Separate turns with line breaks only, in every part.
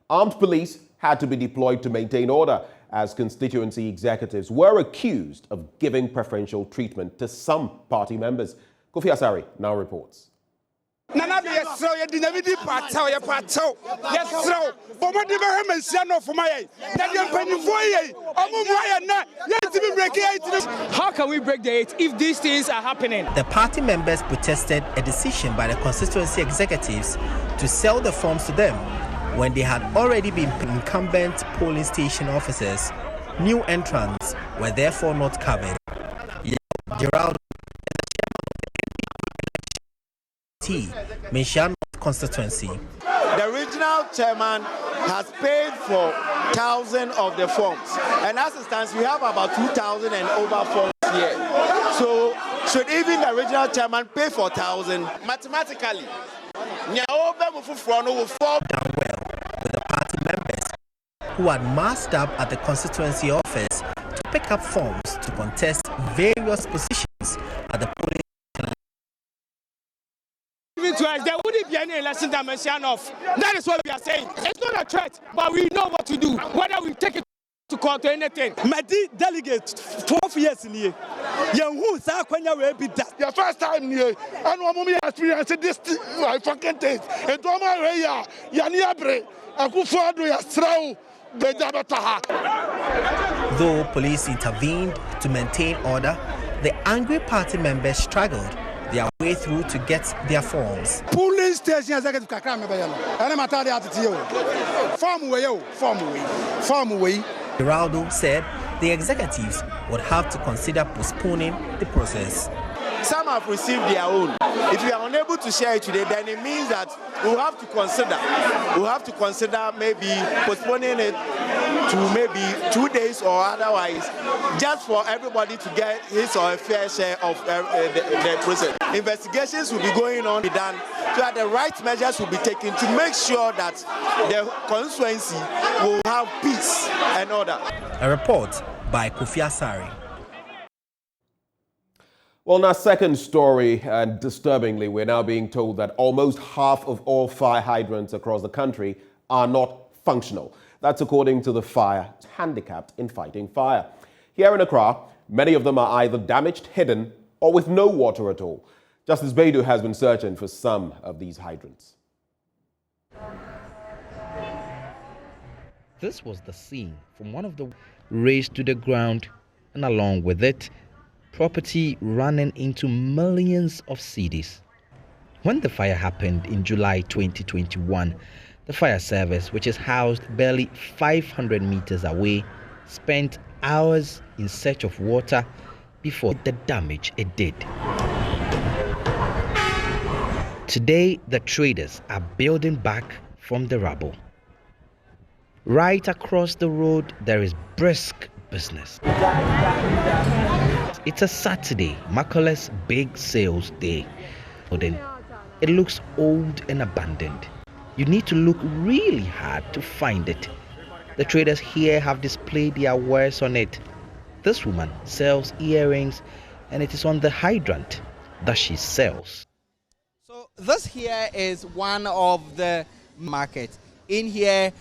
Armed police had to be deployed to maintain order as constituency executives were accused of giving preferential treatment to some party members. Kofi Asari now reports.
How can we break the 8 if these things are happening?
The party members protested a decision by the constituency executives to sell the forms to them when they had already been incumbent polling station officers. New entrants were therefore not covered. Gerald Mention constituency.
The regional chairman has paid for 1,000 of the forms, and as it stands, we have about 2,000 and over forms here. So, should even the regional chairman pay for 1,000? Mathematically,
done well with the party members who had massed up at the constituency office to pick up forms to contest various positions at the polling.
There wouldn't be any election dimension of. That is what we are saying. It's not a threat, but we know what to do, whether we take it to court or anything.
My delegate, 12 years in here. Who say will be that?
The first time here, and one moment experience this fucking thing. And to my way, Yaniabre, I could afford to straw.
Though police intervened to maintain order, the angry party members struggled their way through to get their forms.
Police station executive kakra me bayalo. Ene matade atete o. Form way.
Geraldo said the executives would have to consider postponing the process.
some have received their own. If we are unable to share it today, then it means that we'll have to consider maybe postponing it to maybe 2 days or otherwise, just for everybody to get his or her fair share of the process. Investigations will be going on, be done, so that the right measures will be taken to make sure that the constituency will have peace and order.
A report by Kofi Asari.
Well, in our second story, and disturbingly, we're now being told that almost half of all fire hydrants across the country are not functional. That's according to the fire handicapped in fighting fire. Here in Accra, many of them are either damaged, hidden, or with no water at all. Justice Baidu has been searching for some of these hydrants.
This was the scene from one of the razed to the ground, and along with it, property running into millions of cedis. When the fire happened in July 2021, the fire service, which is housed barely 500 meters away, spent hours in search of water before the damage it did. Today, the traders are building back from the rubble. Right across the road, there is brisk business. It's a Saturday, Makola's big sales day. It looks old and abandoned. You need to look really hard to find it. The traders here have displayed their wares on it. This woman sells earrings, and it is on the hydrant that she sells.
So this here is one of the markets. In here,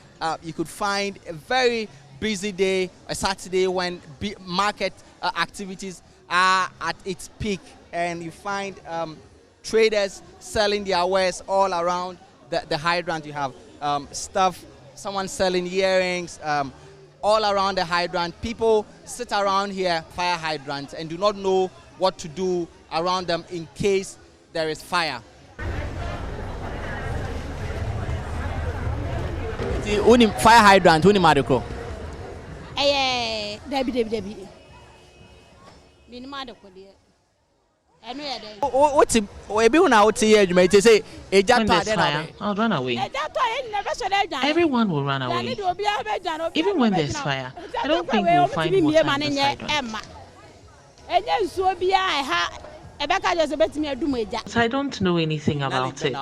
you could find a very busy day, a Saturday, when market activities are at its peak, and you find traders selling their wares all around the hydrant. You have stuff, someone selling earrings, all around the hydrant. People sit around here, fire hydrants, and do not know what to do around them in case there is fire. Fire hydrant, Debbie. What's it? Everyone out here, you may say,
I'll run away. Everyone will run away. Even when there's fire, I don't think we'll find water on the I don't know anything about it.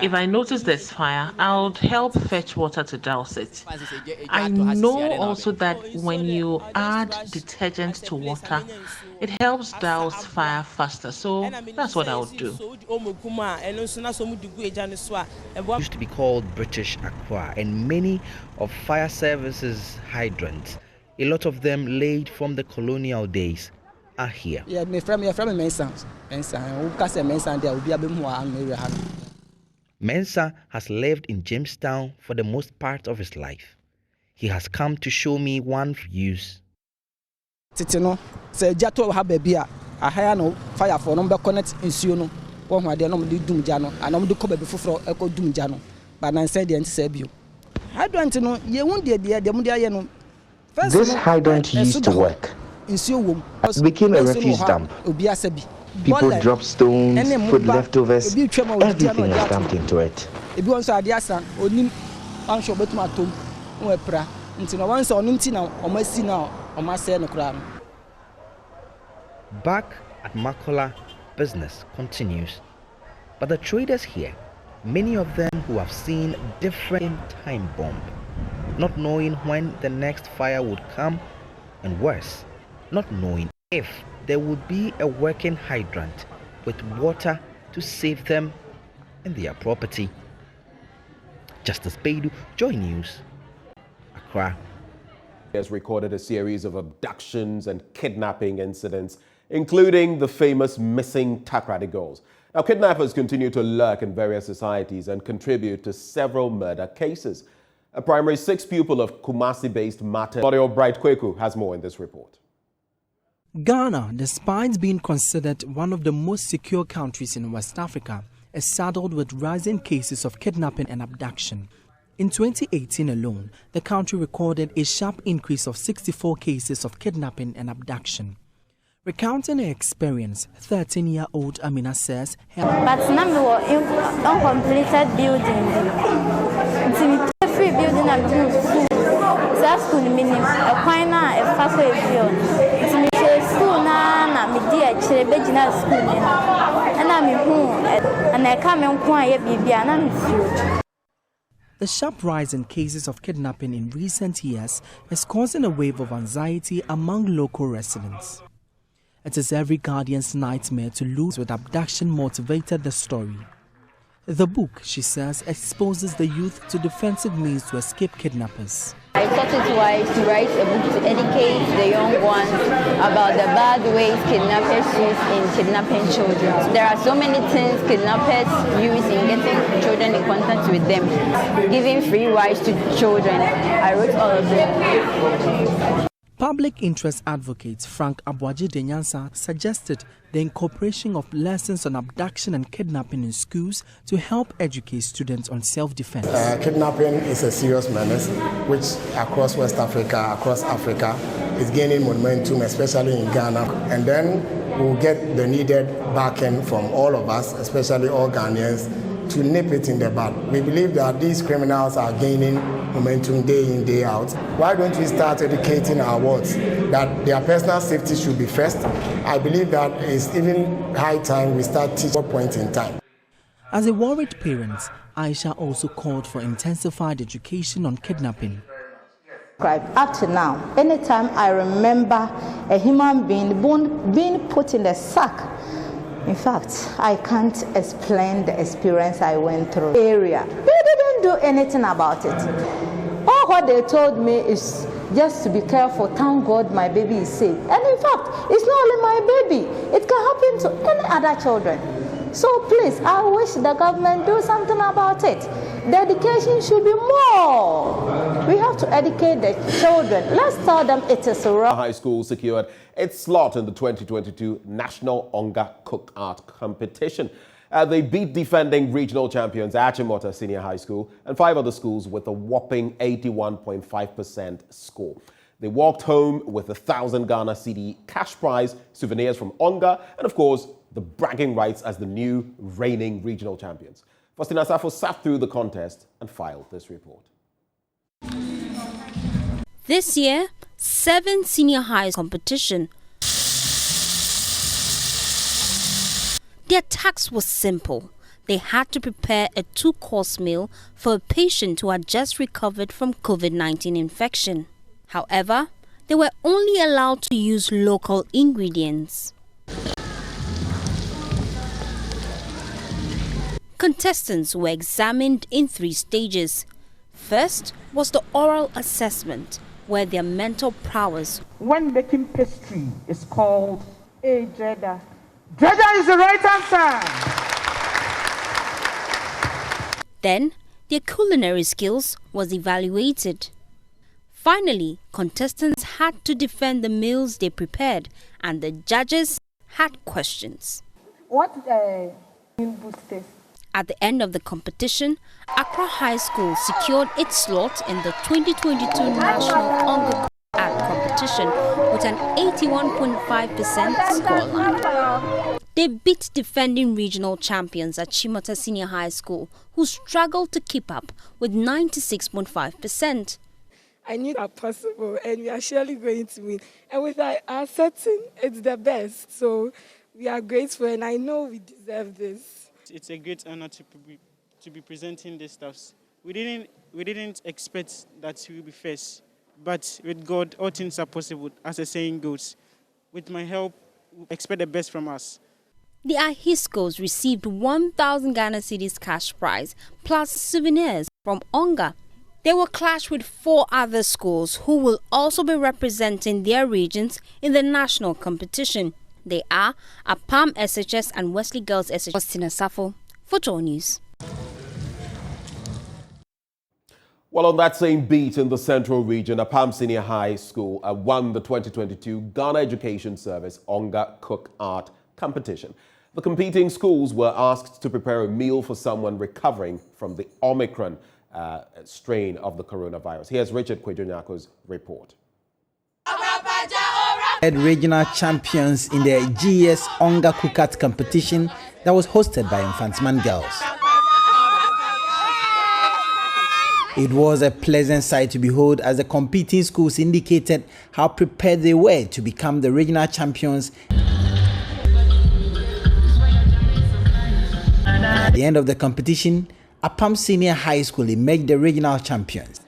If I notice there's fire, I'll help fetch water to douse it. I know also that when you add detergent to water, it helps douse fire faster. So that's what I would do.
It used to be called British Accra, and many of fire services hydrants, a lot of them laid from the colonial days, are here. Mensah has lived in Jamestown for the most part of his life. He has come to show me one use.
Fire for number connect in Siono, one where they normally do Jano, and I'm the cover before Echo Doom Jano, but I said the anti-Sabio. I don't know, you won't dear the Mundiano.
This hydrant used to work. It became a refuse dump. People drop stones, food leftovers, everything is dumped into it.
Back at Makola, business continues. But the traders here, many of them who have seen different time bomb, not knowing when the next fire would come, and worse, not knowing if there would be a working hydrant with water to save them and their property. Justice Baidu, JoyNews, Accra.
He has recorded a series of abductions and kidnapping incidents, including the famous missing Takrady girls. Now, kidnappers continue to lurk in various societies and contribute to several murder cases. A primary 6 pupil of Kumasi-based Mata Bright Kweku has more in this report.
Ghana, despite being considered one of the most secure countries in West Africa, is saddled with rising cases of kidnapping and abduction. In 2018 alone, the country recorded a sharp increase of 64 cases of kidnapping and abduction. Recounting her experience, 13-year-old Amina says,
but now we uncompleted building. It's free building and school. That's school minimum. A fine a faculty. School na me dear children begin school and I'm home and I come and quiet baby and I'm.
The sharp rise in cases of kidnapping in recent years is causing a wave of anxiety among local residents. It is every guardian's nightmare to lose with abduction motivated the story. The book, she says, exposes the youth to defensive means to escape kidnappers.
I thought it wise to write a book to educate the young ones about the bad ways kidnappers use in kidnapping children. There are so many things kidnappers use in getting children in contact with them, giving free rides to children. I wrote all of them.
Public interest advocate Frank Abuaji Denyansa suggested the incorporation of lessons on abduction and kidnapping in schools to help educate students on self-defense.
Kidnapping is a serious menace which across West Africa, across Africa, is gaining momentum, especially in Ghana. And then we'll get the needed backing from all of us, especially all Ghanaians, to nip it in the bud. We believe that these criminals are gaining momentum day in, day out. Why don't we start educating our wards that their personal safety should be first? I believe that it's even high time we start teaching at a point in time.
As a worried parent, Aisha also called for intensified education on kidnapping.
Up to now, anytime I remember a human being put in the sack, in fact, I can't explain the experience I went through. They didn't do anything about it. All what they told me is just to be careful. Thank God my baby is safe. And in fact, it's not only my baby. It can happen to any other children. So please, I wish the government do something about it. The education should be more. We have to educate the children. Let's tell them it is wrong.
High School secured its slot in the 2022 National Onga Cook Art Competition. They beat defending regional champions Achimota Senior High School and 5 other schools with a whopping 81.5% score. They walked home with 1,000 Ghana cedi cash prize, souvenirs from Onga, and of course, the bragging rights as the new reigning regional champions. Faustina Safo sat through the contest and filed this report.
This year, 7 senior high competition. Their task was simple. They had to prepare a 2-course meal for a patient who had just recovered from COVID-19 infection. However, they were only allowed to use local ingredients. Contestants were examined in 3 stages. First was the oral assessment, where their mental prowess
when making pastry is called a dreader. Dreader is the right answer.
Then, their culinary skills was evaluated. Finally, contestants had to defend the meals they prepared, and the judges had questions.
What boosters?
At the end of the competition, Accra High School secured its slot in the 2022 National Onga Art Competition with an 81.5% scoreline. They beat defending regional champions at Chimota Senior High School, who struggled to keep up with 96.5%.
I knew that possible, and we are surely going to win. And with our setting, it's the best. So we are grateful, and I know we deserve this.
It's a great honor to be presenting these stuffs. We didn't expect that we will be first, but with God, all things are possible, as the saying goes. With my help, we expect the best from us.
The Ahiskos received 1,000 Ghana cedis cash prize plus souvenirs from Onga. They will clash with 4 other schools who will also be representing their regions in the national competition. They are Apam SHS and Wesley Girls SHS. Austin Asafo for JoyNews.
Well, on that same beat in the Central Region, Apam Senior High School won the 2022 Ghana Education Service Onga Cook Art Competition. The competing schools were asked to prepare a meal for someone recovering from the Omicron strain of the coronavirus. Here's Richard Kwejonyako's report.
Regional champions in the GS Onga Cook Art competition that was hosted by Infantsman Girls. It was a pleasant sight to behold as the competing schools indicated how prepared they were to become the regional champions. At the end of the competition, Apam Senior High School emerged the regional champions.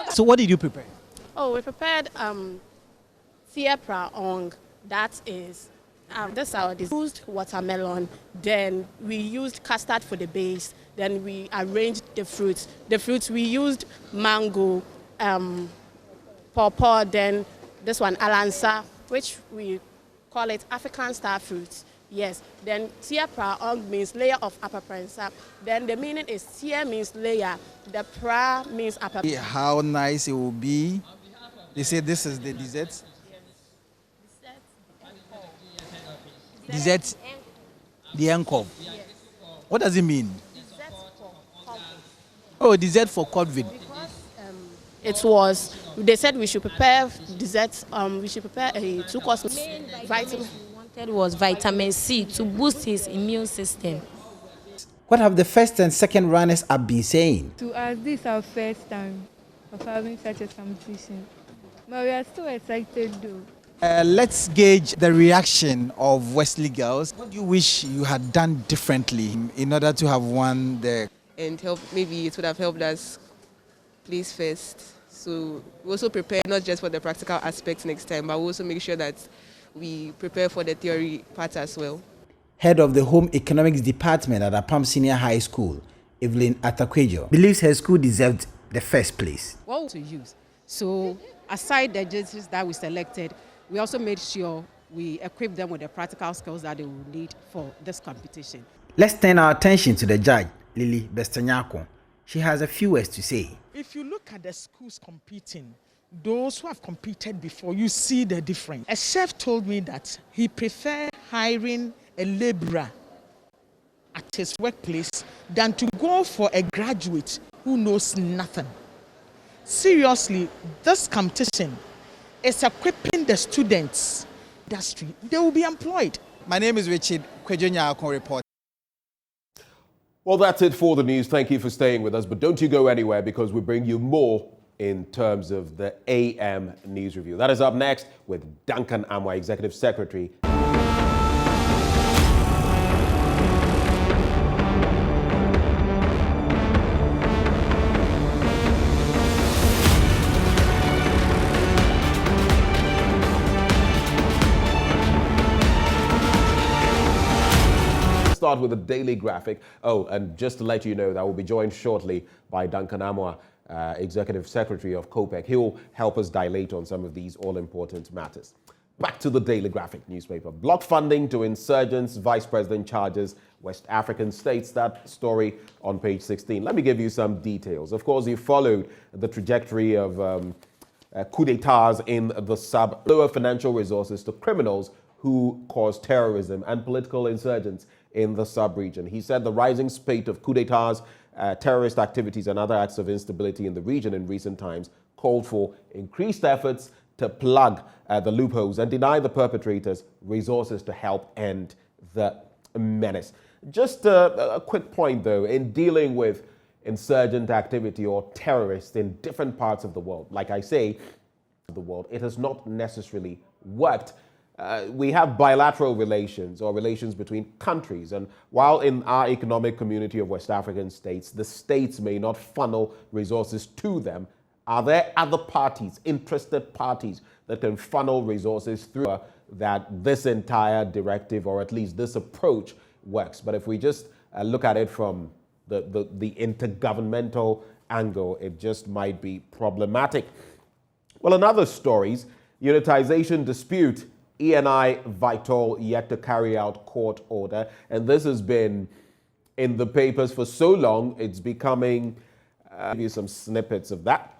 So what did you prepare?
Oh, we prepared Siepra Ong. That is, this our used watermelon. Then we used custard for the base. Then we arranged the fruits. The fruits we used mango, pawpaw. Then this one alansa, which we call it African star fruits. Yes. Then Siepra Ong means layer of upper prensa. Then the meaning is Sia means layer. The pra means upper.
How nice it will be. They say this is the dessert. Dessert, the encore. What does it mean? Oh, dessert for COVID.
It was. They said we should prepare desserts. We should prepare a 2-course vitamin.
Wanted was vitamin C to boost his immune system.
What have the first and second runners up been saying?
To us, this is our first time of having such a competition, but we are still excited though.
Let's gauge the reaction of Wesley Girls. What do you wish you had done differently in order to have won the...
And maybe it would have helped us place first. So we also prepare not just for the practical aspects next time, but we also make sure that we prepare for the theory part as well.
Head of the Home Economics Department at Apam Senior High School, Evelyn Atakwejo, believes her school deserved the first place.
What to use? So aside the judges that we selected, we also made sure we equip them with the practical skills that they will need for this competition.
Let's turn our attention to the judge, Lily Bestanyako. She has a few words to say.
If you look at the schools competing, those who have competed before, you see the difference. A chef told me that he preferred hiring a laborer at his workplace than to go for a graduate who knows nothing. Seriously, this competition is equipping the students industry. They will be employed.
My name is Richard Kwejonyaako report.
Well, that's it for the news. Thank you for staying with us. But don't you go anywhere because we bring you more in terms of the AM News Review. That is up next with Duncan Amwa, Executive Secretary. Start with the daily graphic. Oh, and just to let you know that we'll be joined shortly by Duncan Amwa, Executive Secretary of COPEC. He will help us dilate on some of these all-important matters. Back to the daily graphic newspaper. Block funding to insurgents, Vice President charges West African states. That story on page 16. Let me give you some details. Of course, you followed the trajectory of coup d'etats in the sub, lower financial resources to criminals who cause terrorism and political insurgents in the sub-region. He said the rising spate of coup d'etats, terrorist activities and other acts of instability in the region in recent times called for increased efforts to plug the loopholes and deny the perpetrators resources to help end the menace. Just a quick point, though, in dealing with insurgent activity or terrorists in different parts of the world, like I say, the world, it has not necessarily worked. We have bilateral relations or relations between countries. And while in our economic community of West African states, the states may not funnel resources to them, are there other parties, interested parties, that can funnel resources through that this entire directive or at least this approach works? But if we just look at it from the intergovernmental angle, it just might be problematic. Well, in other stories, unitization dispute, ENI Vital yet to carry out court order. And this has been in the papers for so long, it's becoming, I'll give you some snippets of that.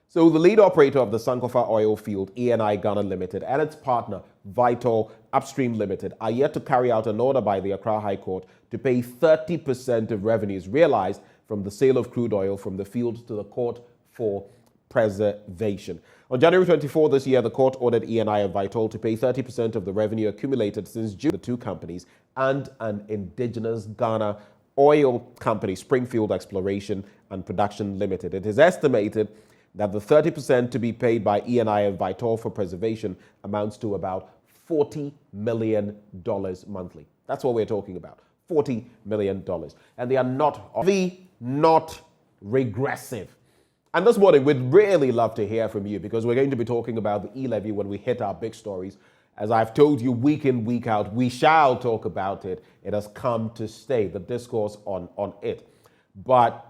So the lead operator of the Sankofa oil field, ENI Ghana Limited, and its partner, Vital Upstream Limited, are yet to carry out an order by the Accra High Court to pay 30% of revenues realized from the sale of crude oil from the field to the court for preservation. On January 24 this year, the court ordered ENI and Vital to pay 30% of the revenue accumulated since June. The two companies and an indigenous Ghana oil company, Springfield Exploration and Production Limited. It is estimated that the 30% to be paid by ENI and Vital for preservation amounts to about $40 million monthly. That's what we're talking about, $40 million. And they are not regressive. And this morning, we'd really love to hear from you because we're going to be talking about the E-levy when we hit our big stories. As I've told you week in, week out, we shall talk about it. It has come to stay, the discourse on it. But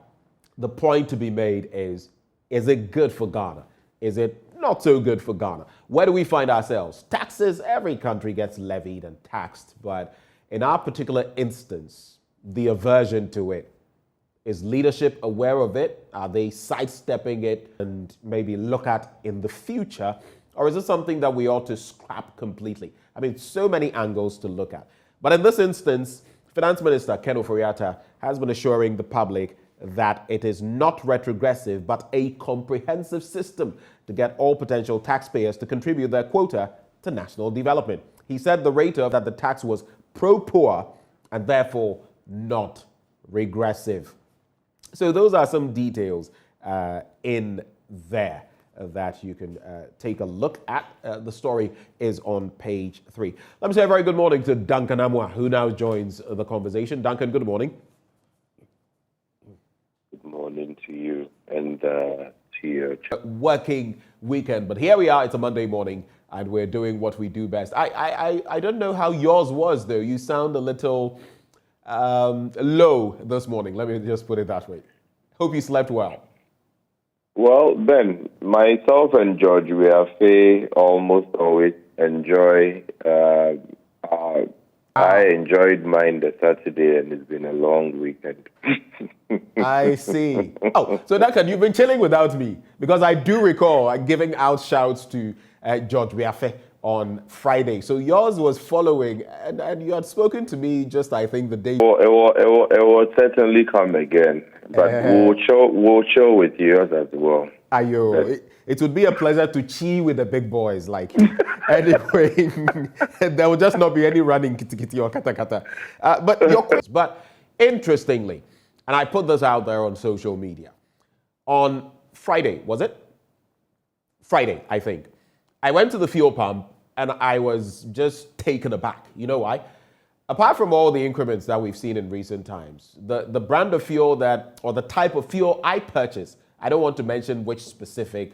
the point to be made is it good for Ghana? Is it not so good for Ghana? Where do we find ourselves? Taxes, every country gets levied and taxed. But in our particular instance, the aversion to it, is leadership aware of it? Are they sidestepping it and maybe look at in the future? Or is it something that we ought to scrap completely? I mean, so many angles to look at. But in this instance, Finance Minister Ken Ofori-Atta has been assuring the public that it is not retrogressive, but a comprehensive system to get all potential taxpayers to contribute their quota to national development. He said the rate of that the tax was pro-poor and therefore not regressive. So those are some details in there that you can take a look at. The story is on page 3. Let me say a very good morning to Duncan Amwa, who now joins the conversation. Duncan, good morning.
Good morning to you and to your
working weekend, but here we are. It's a Monday morning, and we're doing what we do best. I don't know how yours was, though. You sound a little low this morning. Let me just put it that way. Hope you slept well.
Well, Ben, myself and George, we have almost always enjoy. I enjoyed mine the Saturday, and it's been a long weekend.
I see. Oh, so Duncan, you've been chilling without me, because I do recall giving out shouts to George Biafe on Friday. So yours was following, and you had spoken to me just, I think, the day.
It will certainly come again, but we'll show with yours as well.
Ayo, it would be a pleasure to cheer with the big boys like you. Anyway, there will just not be any running kitty or kata kata. But interestingly, and I put this out there on social media, on Friday, was it? Friday, I think. I went to the fuel pump and I was just taken aback. You know why? Apart from all the increments that we've seen in recent times, the brand of fuel or the type of fuel I purchased, I don't want to mention which specific,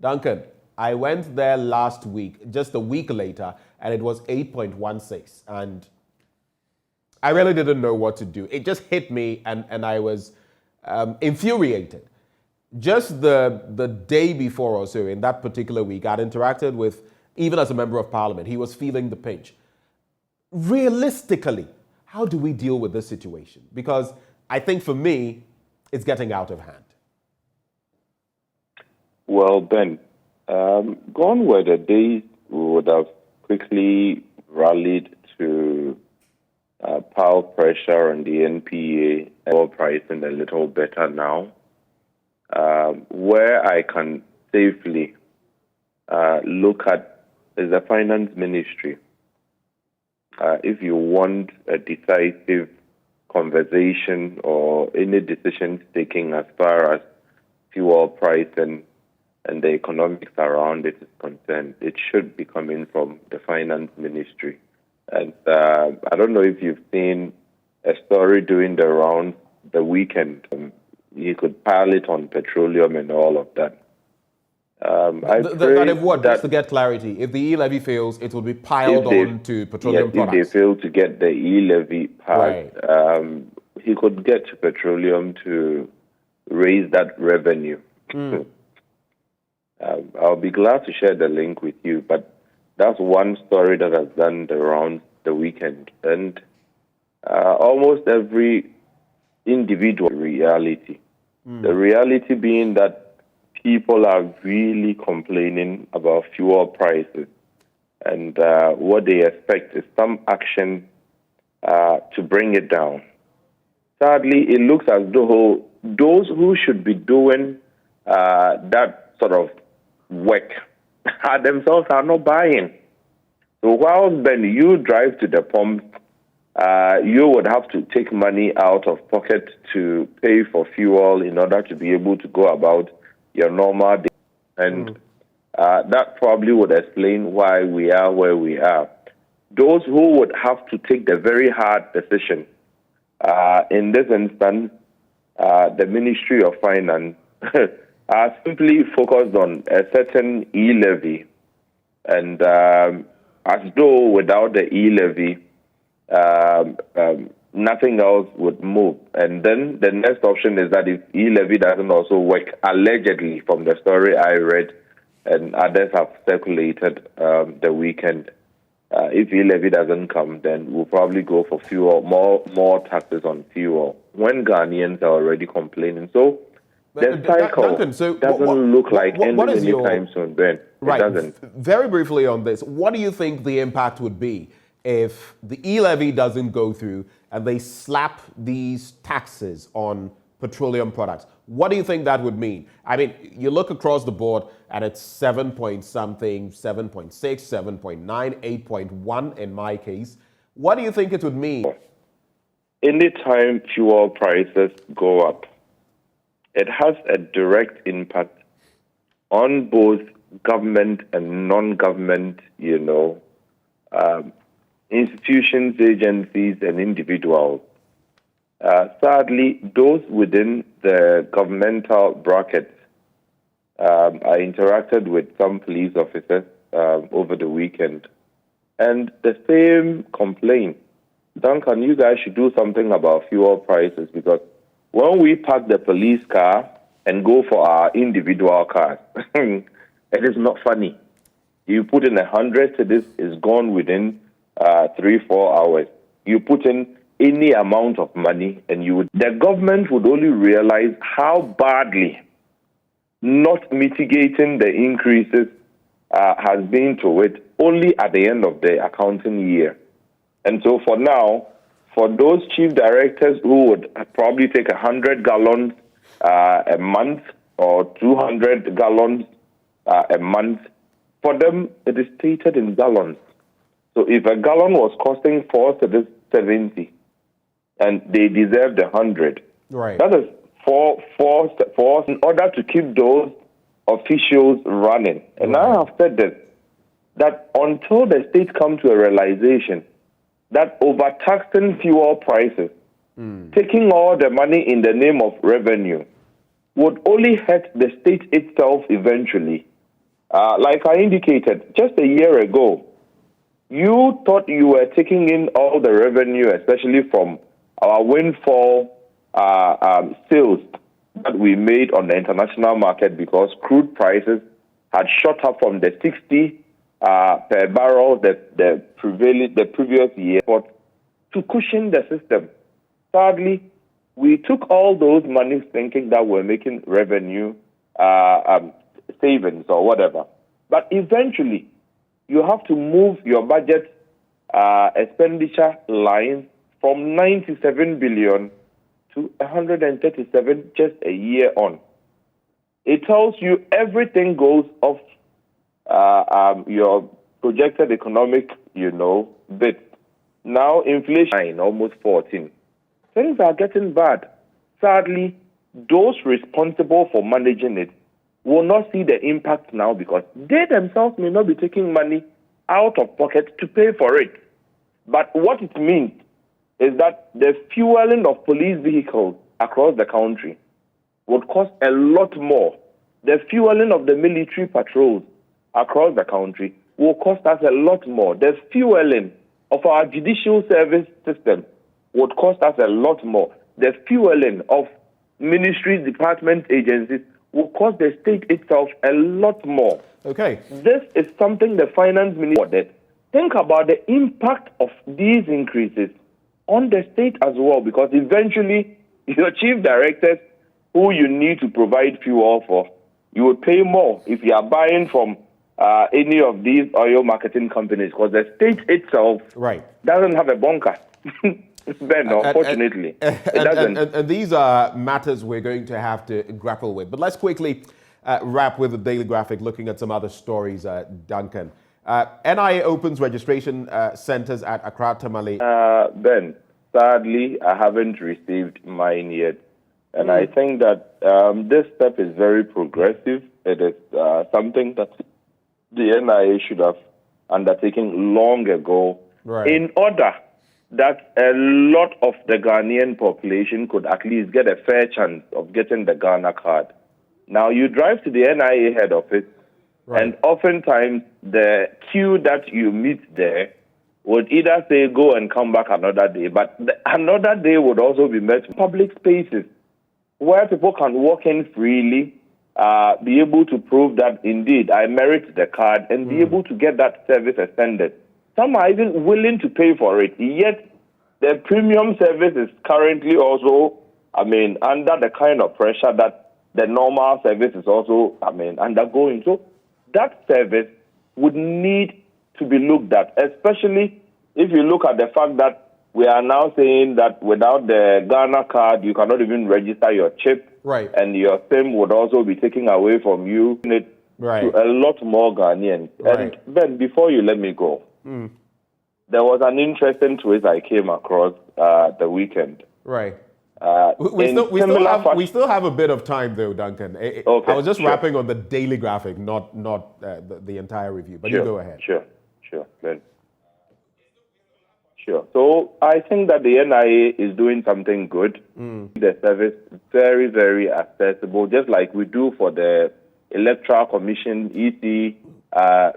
Duncan, I went there last week, just a week later, and it was 8.16. And I really didn't know what to do. It just hit me and I was infuriated. Just the day before or so, in that particular week, I'd interacted with, even as a member of parliament, he was feeling the pinch. Realistically, how do we deal with this situation? Because I think for me, it's getting out of hand.
Well, Ben, gone were the days we would have quickly rallied to power pressure on the NPA, oil pricing a little better now. Where I can safely look at is the finance ministry. If you want a decisive conversation or any decisions taken as far as fuel pricing and the economics around it is concerned, it should be coming from the finance ministry. And I don't know if you've seen a story doing the rounds the weekend. You could pile it on petroleum and all of that.
Just to get clarity, if the E-levy fails, it will be piled on to petroleum products.
If they fail to get the E-levy part, he could get to petroleum to raise that revenue. I'll be glad to share the link with you, but that's one story that has done the rounds the weekend. And almost every individual reality. The reality being that people are really complaining about fuel prices, and what they expect is some action to bring it down. Sadly, it looks as though those who should be doing that sort of work themselves are not buying. So while when you drive to the pump, you would have to take money out of pocket to pay for fuel in order to be able to go about your normal day. And that probably would explain why we are where we are. Those who would have to take the very hard decision, in this instance, the Ministry of Finance, are simply focused on a certain E-levy. And as though without the E-levy, nothing else would move. And then the next option is that if E-levy doesn't also work, allegedly from the story I read and others have circulated the weekend, if E-levy doesn't come, then we'll probably go for fuel, more taxes on fuel, when Ghanaians are already complaining. So the cycle Duncan, doesn't look like any time soon, Ben.
Right.
It doesn't.
Very briefly on this, what do you think the impact would be if the E-levy doesn't go through and they slap these taxes on petroleum products? What do you think that would mean? I mean, you look across the board and it's 7 point something, 7.6, 7.9, 8.1 in my case. What do you think it would mean?
Anytime fuel prices go up, it has a direct impact on both government and non-government, institutions, agencies, and individuals. Sadly, those within the governmental brackets, I interacted with some police officers over the weekend, and the same complaint. Duncan, you guys should do something about fuel prices, because when we park the police car and go for our individual cars, it is not funny. You put in 100 to this, is gone within 3-4 hours. You put in any amount of money, and the government would only realize how badly not mitigating the increases has been to it only at the end of the accounting year. And so for now, for those chief directors who would probably take 100 gallons a month or 200 gallons a month, for them it is stated in gallons. So if a gallon was costing 4.70 and they deserve the 100,
right,
that is for in order to keep those officials running. And I have said this, that until the state comes to a realization that overtaxing fuel prices, taking all the money in the name of revenue, would only hurt the state itself eventually. Like I indicated, just a year ago, you thought you were taking in all the revenue, especially from our windfall sales that we made on the international market because crude prices had shot up from the 60 per barrel the previous year to cushion the system. Sadly, we took all those monies thinking that we're making revenue savings or whatever. But eventually, you have to move your budget expenditure lines from 97 billion to 137 just a year on. It tells you everything goes off your projected economic, bit. Now inflation almost 14. Things are getting bad. Sadly, those responsible for managing it will not see the impact now because they themselves may not be taking money out of pocket to pay for it. But what it means is that the fueling of police vehicles across the country would cost a lot more. The fueling of the military patrols across the country will cost us a lot more. The fueling of our judicial service system would cost us a lot more. The fueling of ministries, department, agencies will cost the state itself a lot more.
Okay.
This is something the finance minister did. Think about the impact of these increases on the state as well, because eventually your chief directors who you need to provide fuel for, you will pay more if you are buying from any of these oil marketing companies, because the state itself doesn't have a bunker. Ben, unfortunately, it doesn't.
And these are matters we're going to have to grapple with. But let's quickly wrap with the Daily Graphic, looking at some other stories, Duncan. NIA opens registration centers at Accra, Tamale.
Ben, sadly, I haven't received mine yet. And I think that this step is very progressive. It is something that the NIA should have undertaken long ago in order that a lot of the Ghanaian population could at least get a fair chance of getting the Ghana card. Now, you drive to the NIA head office, and oftentimes the queue that you meet there would either say go and come back another day, but another day would also be met with public spaces where people can walk in freely, be able to prove that indeed I merit the card, and be able to get that service extended. Some are even willing to pay for it, yet the premium service is currently also, under the kind of pressure that the normal service is also, undergoing. So that service would need to be looked at, especially if you look at the fact that we are now saying that without the Ghana card, you cannot even register your chip, and your SIM would also be taken away from you to a lot more Ghanaians. And Ben, before you let me go, there was an interesting twist I came across the weekend.
We still have a bit of time, though, Duncan. I was just wrapping on the Daily Graphic, not the entire review. But you go ahead.
Sure, Ben. Sure. So I think that the NIA is doing something good. The service very, very accessible, just like we do for the Electoral Commission EC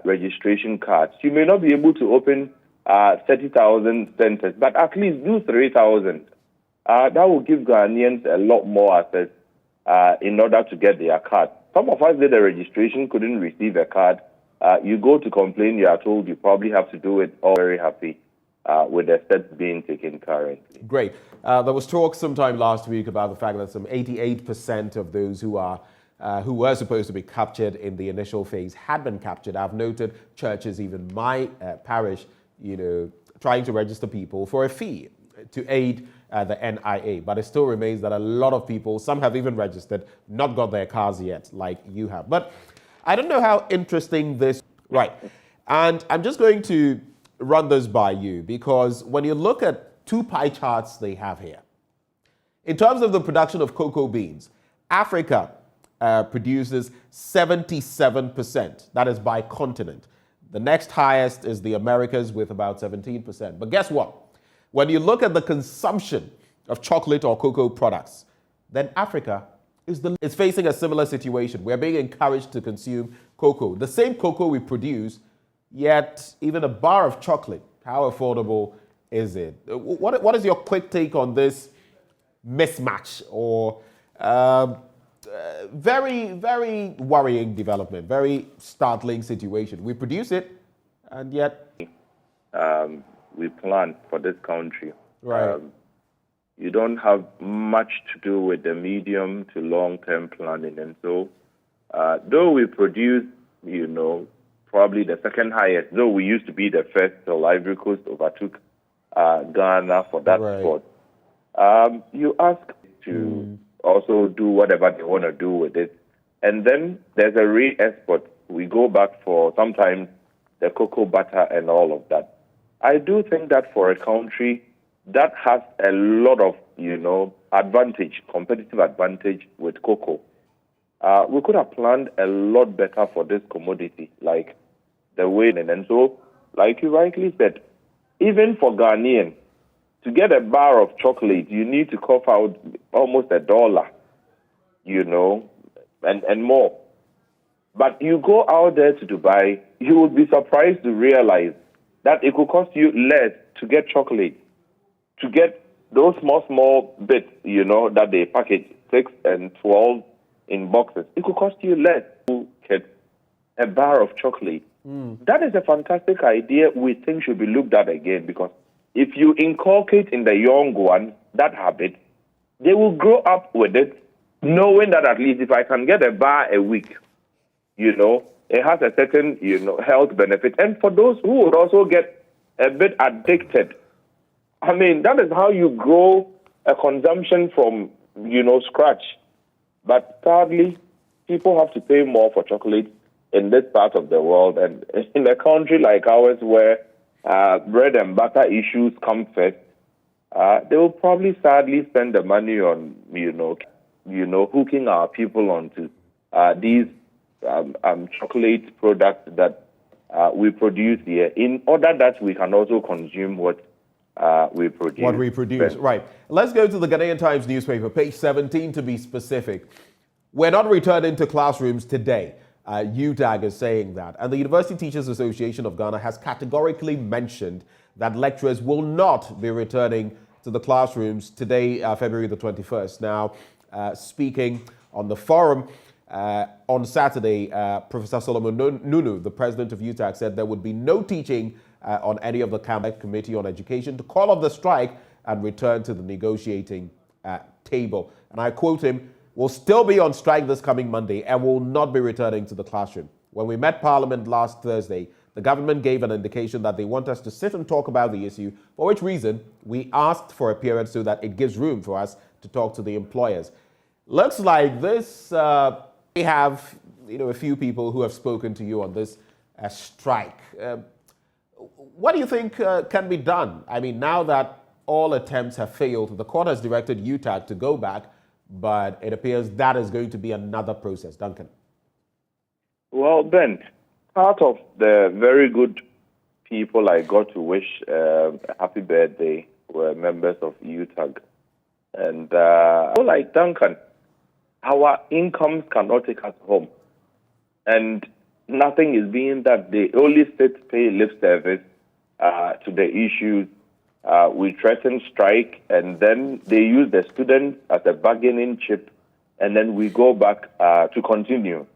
registration cards. You may not be able to open 30,000 centers, but at least do 3,000. That will give Ghanaians a lot more access in order to get their card. Some of us did a registration, couldn't receive a card. You go to complain, you are told you probably have to do it. All very happy with the steps being taken currently.
Great. There was talk sometime last week about the fact that some 88% of those who were supposed to be captured in the initial phase had been captured. I've noted churches, even my parish, trying to register people for a fee to aid the NIA. But it still remains that a lot of people, some have even registered, not got their cars yet, like you have. But I don't know how interesting this... And I'm just going to run this by you, because when you look at two pie charts they have here, In terms of the production of cocoa beans, Africa produces 77%. That is by continent. The next highest is the Americas with about 17%. But guess what? When you look at the consumption of chocolate or cocoa products, then Africa is facing a similar situation. We're being encouraged to consume cocoa. The same cocoa we produce, yet even a bar of chocolate, how affordable is it? What is your quick take on this mismatch or very, very worrying development, very startling situation? We produce it, and yet
we plan for this country.
Right.
You don't have much to do with the medium to long-term planning. And so, though we produce, probably the second highest, though we used to be the first, so Ivory Coast overtook Ghana for that spot. You ask to also do whatever they want to do with it. And then there's a re-export. We go back for sometimes the cocoa butter and all of that. I do think that for a country that has a lot of, advantage, competitive advantage with cocoa, we could have planned a lot better for this commodity, like the way. And so, like you rightly said, even for Ghanaian, to get a bar of chocolate, you need to cough out almost $1, and more. But you go out there to Dubai, you will be surprised to realize that it could cost you less to get chocolate, to get those small bits, that they package 6 and 12 in boxes. It could cost you less to get a bar of chocolate. That is a fantastic idea we think should be looked at again, because if you inculcate in the young ones that habit, they will grow up with it, knowing that at least if I can get a bar a week, it has a certain, health benefit. And for those who would also get a bit addicted, I mean, that is how you grow a consumption from, scratch. But sadly, people have to pay more for chocolate in this part of the world. And in a country like ours where bread and butter issues come first, they will probably sadly spend the money on, hooking our people onto these chocolate products that we produce here, in order that we can also consume what we produce.
Right. Let's go to the Ghanaian Times newspaper, page 17 to be specific. We're not returning to classrooms today. UTAG is saying that. And the University Teachers Association of Ghana has categorically mentioned that lecturers will not be returning to the classrooms today, February the 21st. Now, speaking on the forum on Saturday, Professor Solomon Nunu, the president of UTAG, said there would be no teaching on any of the Cabinet Committee on Education to call off the strike and return to the negotiating table. And I quote him, "We'll still be on strike this coming Monday and will not be returning to the classroom. When we met Parliament last Thursday, the government gave an indication that they want us to sit and talk about the issue, for which reason we asked for a period so that it gives room for us to talk to the employers." Looks like this, we have a few people who have spoken to you on this strike. What do you think can be done? I mean, now that all attempts have failed, the court has directed UTAG to go back, but it appears that is going to be another process. Duncan.
Well, Ben, part of the very good people I got to wish a happy birthday were members of UTAG. And like Duncan, our incomes cannot take us home. And nothing is being done. They only sit, pay lip service to the issues. We threaten strike, and then they use the students as a bargaining chip, and then we go back to continue.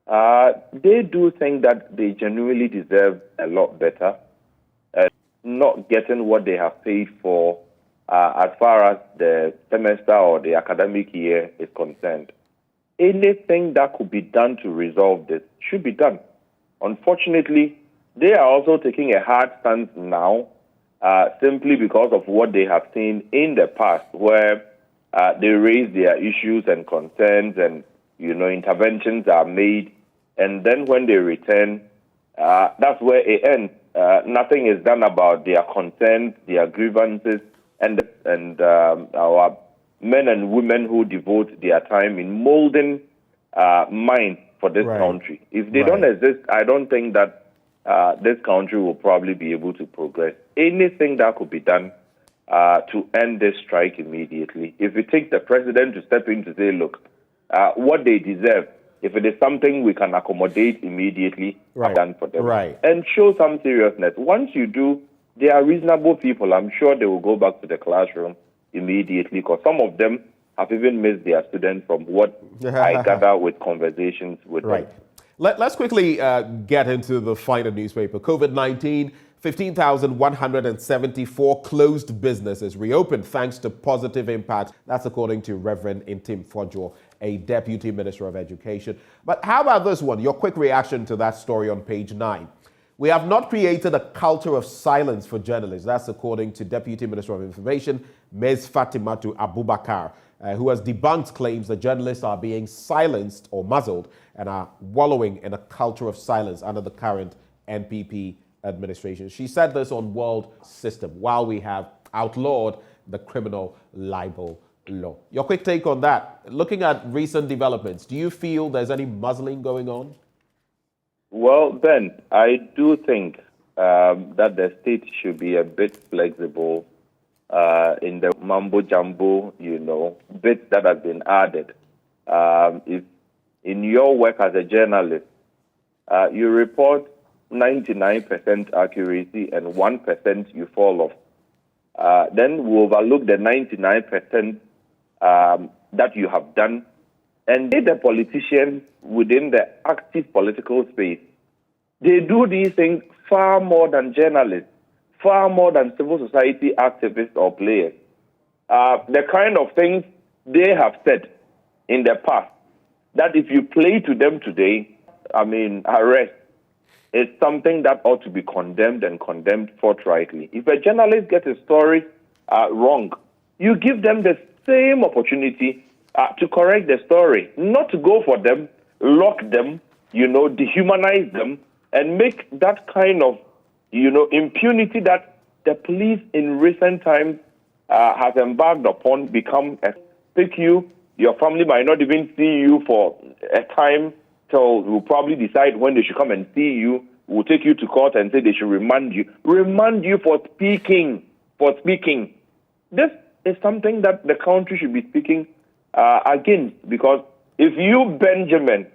They do think that they genuinely deserve a lot better, not getting what they have paid for as far as the semester or the academic year is concerned. Anything that could be done to resolve this should be done. Unfortunately, they are also taking a hard stance now, simply because of what they have seen in the past, where they raise their issues and concerns, and interventions are made, and then when they return, that's where it ends. Nothing is done about their concerns, their grievances, and our men and women who devote their time in molding minds for this country. If they don't exist, I don't think that this country will probably be able to progress. Anything that could be done to end this strike immediately. If it takes the president to step in to say, look, what they deserve, if it is something we can accommodate immediately, done for them. And show some seriousness. Once you do, they are reasonable people. I'm sure they will go back to the classroom immediately, because some of them have even missed their students from what I gather with conversations with them.
Let's quickly get into the final newspaper. COVID-19, 15,174 closed businesses reopened thanks to positive impact. That's according to Reverend Intim Fojo, a Deputy Minister of Education. But how about this one? Your quick reaction to that story on page 9. We have not created a culture of silence for journalists. That's according to Deputy Minister of Information, Ms. Fatimatu Abubakar, who has debunked claims that journalists are being silenced or muzzled and are wallowing in a culture of silence under the current NPP administration. She said this on World System while we have outlawed the criminal libel law. Your quick take on that. Looking at recent developments, do you feel there's any muzzling going on?
Well, Ben, I do think that the state should be a bit flexible in the mambo-jumbo, bits that have been added. If in your work as a journalist, you report 99% accuracy and 1% you fall off, then we overlook the 99% that you have done, and the politicians within the active political space, they do these things far more than journalists, far more than civil society activists or players. The kind of things they have said in the past, that if you play to them today, arrest, is something that ought to be condemned and condemned forthrightly. If a journalist gets a story wrong, you give them the same opportunity to correct the story, not to go for them, lock them, dehumanize them, and make that kind of, impunity that the police in recent times has embarked upon become pick you. Your family might not even see you for a time till we'll probably decide when they should come and see you. We'll take you to court and say they should remand you for speaking. This is something that the country should be speaking against, because if you, Benjamin,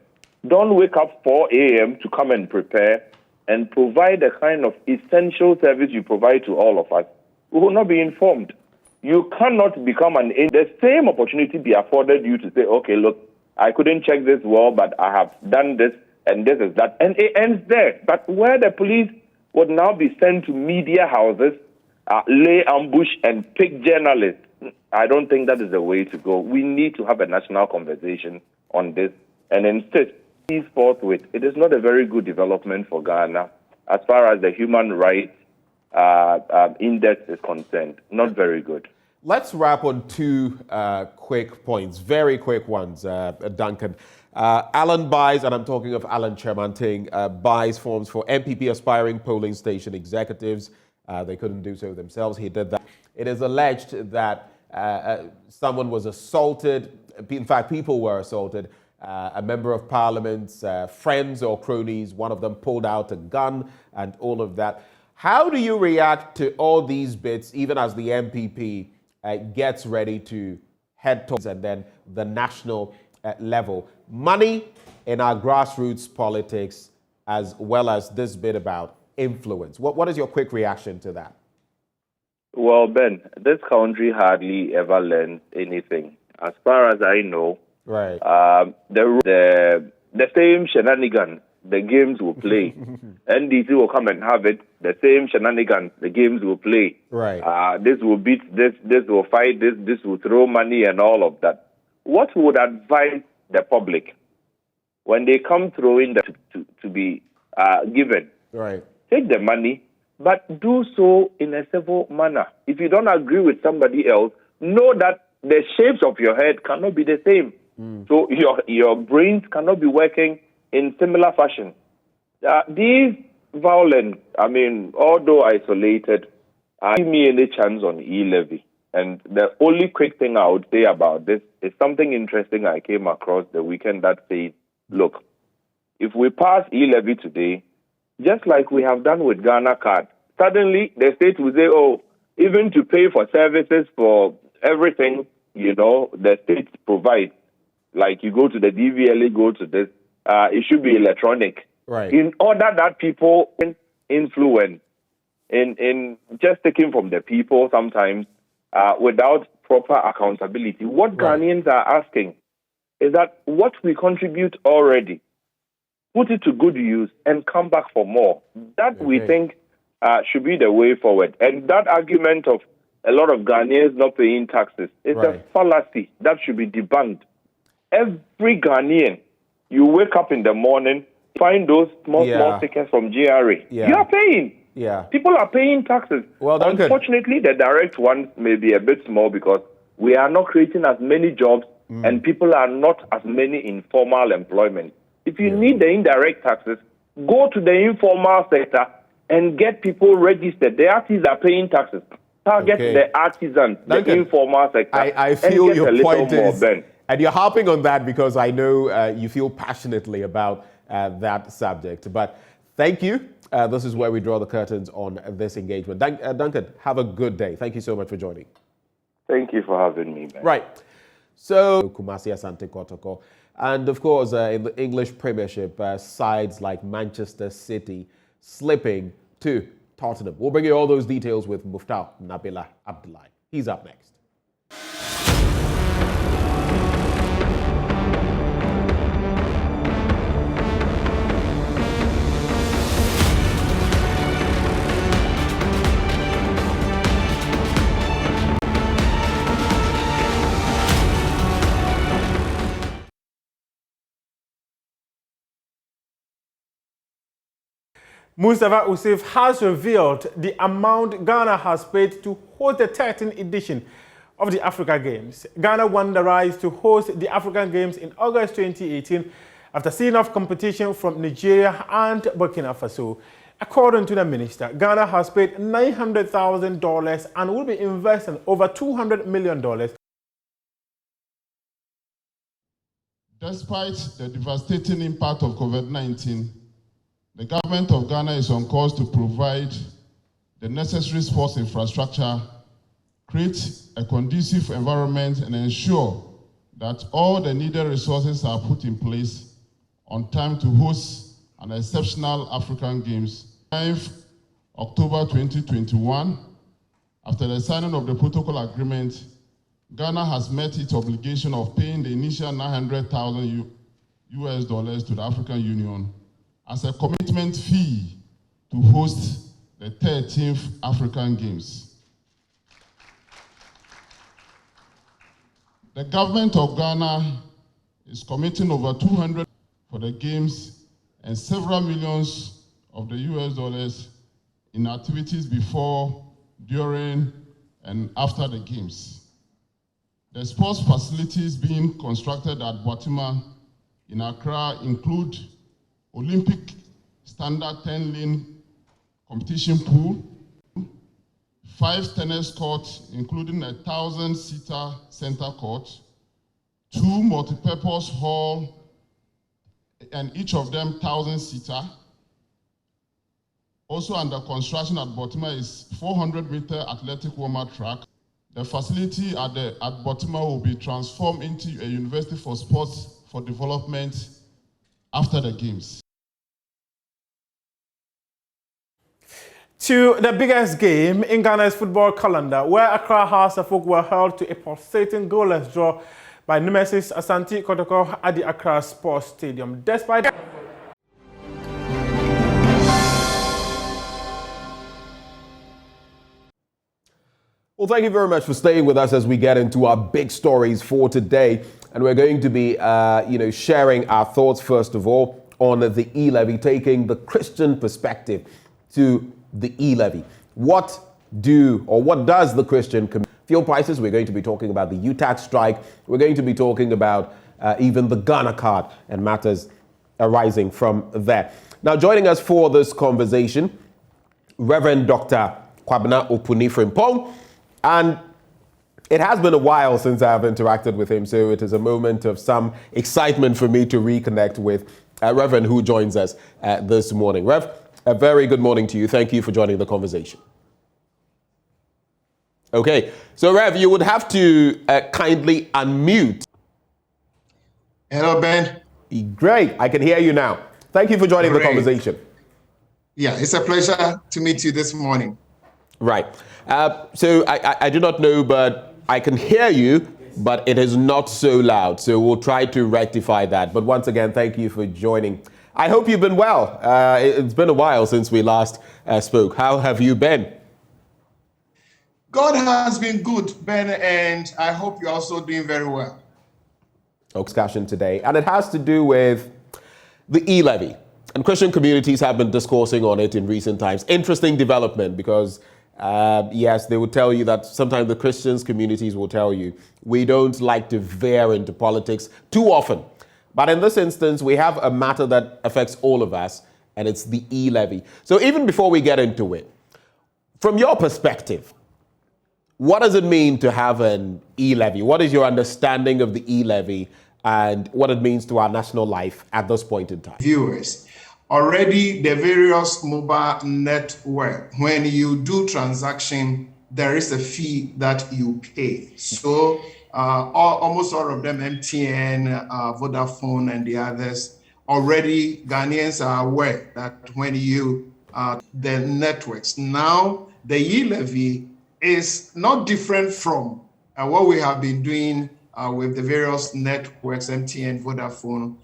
don't wake up 4 a.m. to come and prepare and provide the kind of essential service you provide to all of us, we will not be informed. You cannot become the same opportunity be afforded you to say, okay, look, I couldn't check this well, but I have done this, and this is that, and it ends there. But where the police would now be sent to media houses, lay ambush and pick journalists, I don't think that is the way to go. We need to have a national conversation on this and insist, please forthwith. It is not a very good development for Ghana as far as the human rights index is concerned. Not very good.
Let's wrap on two quick points, very quick ones, Duncan. Alan buys, and I'm talking of Alan Chermanting, buys forms for MPP aspiring polling station executives. They couldn't do so themselves. He did that. It is alleged that someone was assaulted. In fact, people were assaulted. A member of parliament's friends or cronies, one of them pulled out a gun and all of that. How do you react to all these bits, even as the MPP gets ready to head towards and then the national level? Money in our grassroots politics, as well as this bit about influence. What is your quick reaction to that?
Well, Ben, this country hardly ever learns anything. As far as I know, the same shenanigans the games will play. NDC will come and have it. The same shenanigans the games will play. This will beat this. This will fight this. This will throw money and all of that. What would advise the public when they come throwing to be given? Take the money, but do so in a civil manner. If you don't agree with somebody else, know that the shapes of your head cannot be the same. So your brains cannot be working in similar fashion. These violence, although isolated, give me any chance on E-levy. And the only quick thing I would say about this is something interesting I came across the weekend that said, look, if we pass E-levy today, just like we have done with Ghana card, suddenly the state will say, oh, even to pay for services for everything, the state provides, like you go to the DVLA, go to this, it should be electronic.
Right.
In order that people can influence in just taking from the people sometimes without proper accountability. What Ghanaians are asking is that what we contribute already, put it to good use and come back for more. That we think should be the way forward. And that argument of a lot of Ghanaians not paying taxes is a fallacy that should be debunked. Every Ghanaian, you wake up in the morning, find those small tickets from GRA. You are paying.
Yeah.
People are paying taxes.
Well,
unfortunately, the direct ones may be a bit small because we are not creating as many jobs and people are not as many in formal employment. If you need the indirect taxes, go to the informal sector and get people registered. The artists are paying taxes. Target the artisans, the informal sector.
I feel your point is, and you're harping on that because I know you feel passionately about that subject. But thank you. This is where we draw the curtains on this engagement. Duncan, have a good day. Thank you so much for joining.
Thank you for having me, man.
Right. So, Kumasi Asante Kotoko. And of course, in the English Premiership, sides like Manchester City slipping to Tottenham. We'll bring you all those details with Muftau Nabila Abdullahi. He's up next.
Mustafa Usif has revealed the amount Ghana has paid to host the 13th edition of the Africa Games. Ghana won the right to host the African Games in August 2018 after seeing off competition from Nigeria and Burkina Faso. According to the minister, Ghana has paid $900,000 and will be investing over $200 million.
Despite the devastating impact of COVID-19, the government of Ghana is on course to provide the necessary sports infrastructure, create a conducive environment, and ensure that all the needed resources are put in place on time to host an exceptional African Games. 9th October 2021, after the signing of the protocol agreement, Ghana has met its obligation of paying the initial $900,000 to the African Union as a commitment fee to host the 13th African Games. The government of Ghana is committing over $200 for the Games and several millions of the US in activities before, during, and after the Games. The sports facilities being constructed at Boatima in Accra include Olympic standard 10-lane competition pool, 5 tennis courts, including a 1,000-seater center court, 2 multipurpose halls, and each of them 1,000-seater. Also under construction at Boatima is 400-meter athletic warm-up track. The facility at Boatima will be transformed into a university for sports for development after the Games.
To the biggest game in Ghana's football calendar, where Accra House of Folk were held to a pulsating goalless draw by Nemesis Asante Kotoko at the Accra Sports Stadium. Despite
Well, thank you very much for staying with us as we get into our big stories for today. And we're going to be, sharing our thoughts, first of all, on the E-levy, taking the Christian perspective to the E-levy. What does the Christian community? Fuel prices, we're going to be talking about the UTAX strike. We're going to be talking about even the Ghana card and matters arising from there. Now, joining us for this conversation, Reverend Dr. Kwabena Opuni Frimpong, and It has been a while since I've interacted with him, so it is a moment of some excitement for me to reconnect with Reverend, who joins us this morning. Rev, a very good morning to you. Thank you for joining the conversation. Okay, so Rev, you would have to kindly unmute.
Hello, Ben.
Great, I can hear you now. Thank you for joining the conversation.
Yeah, it's a pleasure to meet you this morning.
Right. So I do not know, but I can hear you, but it is not so loud. So we'll try to rectify that. But once again, thank you for joining. I hope you've been well. It's been a while since we last spoke. How have you been?
God has been good, Ben, and I hope you're also doing very well.
Discussion today, and it has to do with the E-levy. And Christian communities have been discoursing on it in recent times. Interesting development because yes, they will tell you that sometimes the Christians communities will tell you we don't like to veer into politics too often. But in this instance, we have a matter that affects all of us, and it's the E-levy. So even before we get into it, from your perspective, what does it mean to have an E-levy? What is your understanding of the E-levy and what it means to our national life at this point in time?
Viewers, already the various mobile network, when you do transaction, there is a fee that you pay. So almost all of them, MTN, Vodafone, and the others, already Ghanaians are aware that when you the networks, now the E-levy is not different from what we have been doing with the various networks, MTN, Vodafone,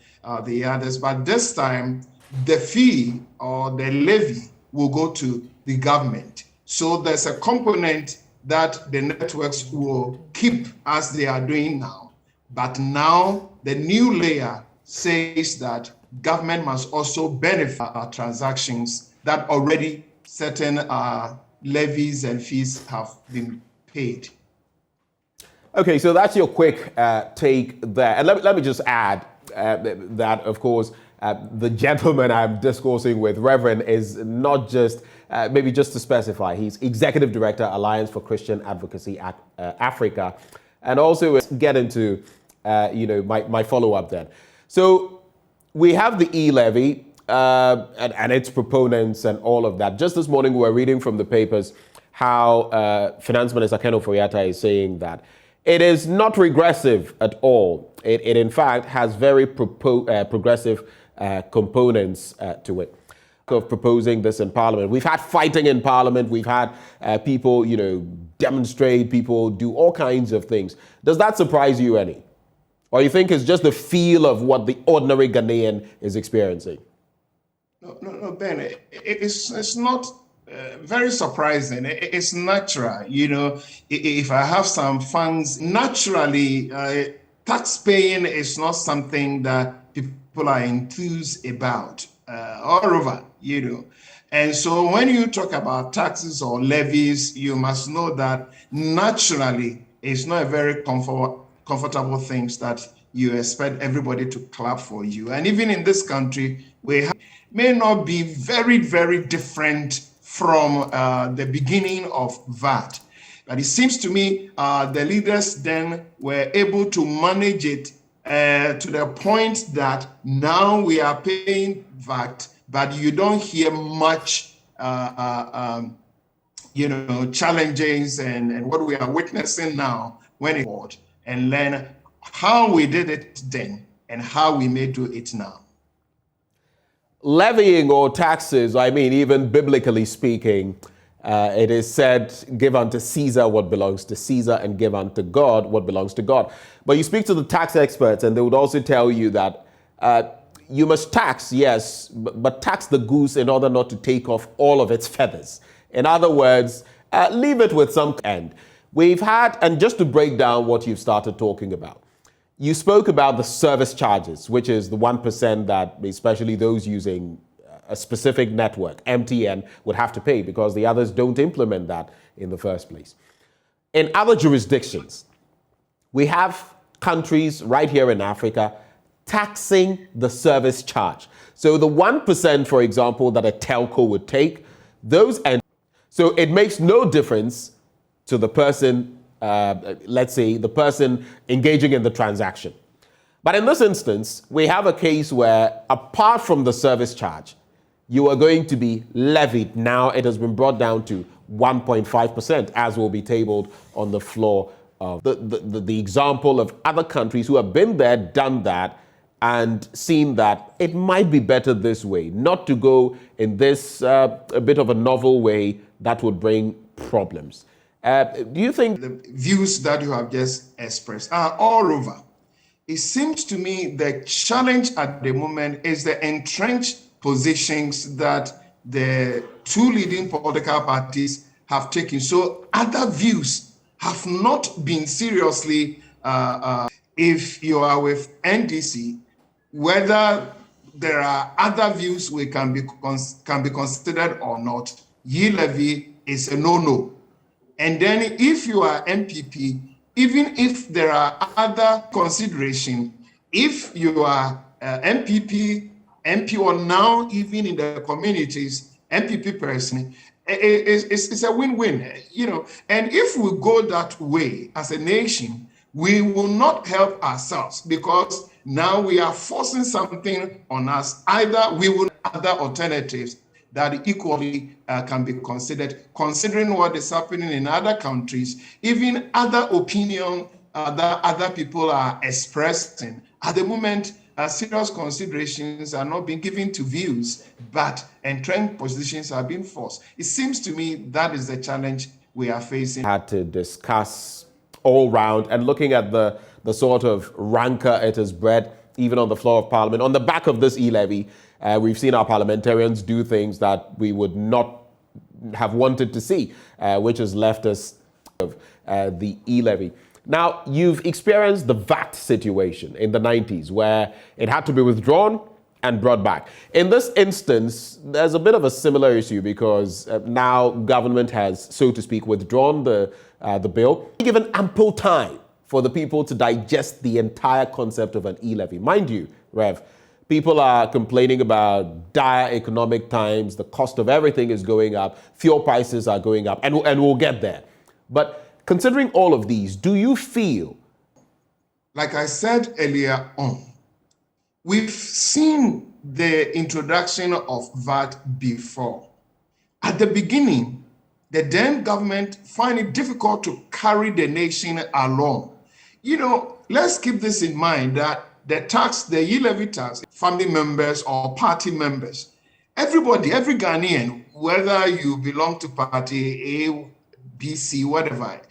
the others. But this time, the fee or the levy will go to the government. So there's a component that the networks will keep as they are doing now. But now the new layer says that government must also benefit transactions that already certain levies and fees have been paid.
Okay, so that's your quick take there. And let me just add that, of course, the gentleman I'm discoursing with, Reverend, is not just, maybe just to specify, he's Executive Director, Alliance for Christian Advocacy Africa. And also get into, my follow-up then. So we have the E-levy and its proponents and all of that. Just this morning, we were reading from the papers how Finance Minister Ken Ofori-Atta is saying that it is not regressive at all. It in fact, has very progressive components to it. Of proposing this in Parliament. We've had fighting in Parliament. We've had people, demonstrate, people do all kinds of things. Does that surprise you any? Or you think it's just the feel of what the ordinary Ghanaian is experiencing?
No, Ben, it's not very surprising. It's natural. If I have some funds, naturally, tax paying is not something that people are enthused about all over, And so when you talk about taxes or levies, you must know that naturally, it's not a very comfortable thing that you expect everybody to clap for you. And even in this country, may not be very, very different from the beginning of VAT. But it seems to me the leaders then were able to manage it to the point that now we are paying VAT, but you don't hear much, challenges and what we are witnessing now when it was, and learn how we did it then and how we may do it now.
Levying or taxes, even biblically speaking, it is said, give unto Caesar what belongs to Caesar and give unto God what belongs to God. But you speak to the tax experts and they would also tell you that you must tax, yes, but tax the goose in order not to take off all of its feathers. In other words, leave it with some end. We've had, and just to break down what you've started talking about, you spoke about the service charges, which is the 1% that especially those using a specific network, MTN, would have to pay because the others don't implement that in the first place. In other jurisdictions, we have countries right here in Africa taxing the service charge. So the 1%, for example, that a telco would take, so it makes no difference to the person let's say, the person engaging in the transaction. But in this instance, we have a case where, apart from the service charge, you are going to be levied. Now it has been brought down to 1.5%, as will be tabled on the floor of the example of other countries who have been there, done that, and seen that it might be better this way, not to go in this a bit of a novel way that would bring problems. Do you think
the views that you have just expressed are all over? It seems to me the challenge at the moment is the entrenched positions that the two leading political parties have taken. So other views have not been seriously, if you are with NDC, whether there are other views we can be considered or not, E-levy is a no-no. And then if you are MPP, even if there are other considerations, if you are MPP, MP, or now even in the communities, MPP person, it's a win-win, you know. And if we go that way as a nation, we will not help ourselves, because now we are forcing something on us. Either we will other alternatives that equally can be considered, considering what is happening in other countries, even other opinion that other people are expressing. At the moment, serious considerations are not being given to views, but entrenched positions are being forced. It seems to me that is the challenge we are facing.
Had to discuss all round, and looking at the sort of rancor it has bred, even on the floor of Parliament. On the back of this e-levy, we've seen our parliamentarians do things that we would not have wanted to see, which has left us of the e-levy. Now, you've experienced the VAT situation in the 90s, where it had to be withdrawn and brought back. In this instance, there's a bit of a similar issue, because now government has, so to speak, withdrawn the bill, given ample time for the people to digest the entire concept of an e-levy. Mind you, Rev, people are complaining about dire economic times, the cost of everything is going up, fuel prices are going up, and we'll get there. But considering all of these, do you feel?
Like I said earlier on, we've seen the introduction of VAT before. At the beginning, the then government find it difficult to carry the nation along. You know, let's keep this in mind, that the tax, the e-levy tax, family members or party members, everybody, every Ghanaian, whether you belong to party A, B, C, whatever.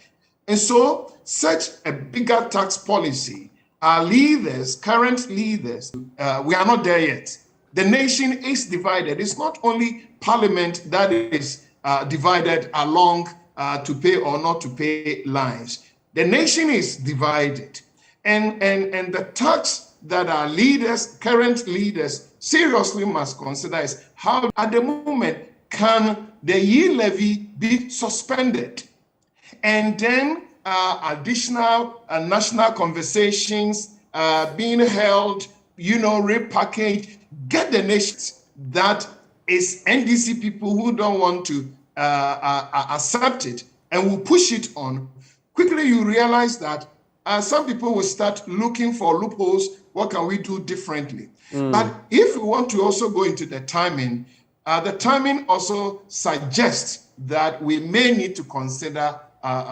And so such a bigger tax policy, our leaders, current leaders, we are not there yet. The nation is divided. It's not only Parliament that is divided along to pay or not to pay lines. The nation is divided. And the tax that our leaders, current leaders, seriously must consider is how, at the moment, can the e-levy be suspended? And then additional national conversations being held, you know, repackaged, get the nation. That is NDC people who don't want to accept it and will push it on. Quickly you realize that some people will start looking for loopholes. What can we do differently? But if we want to also go into the timing also suggests that we may need to consider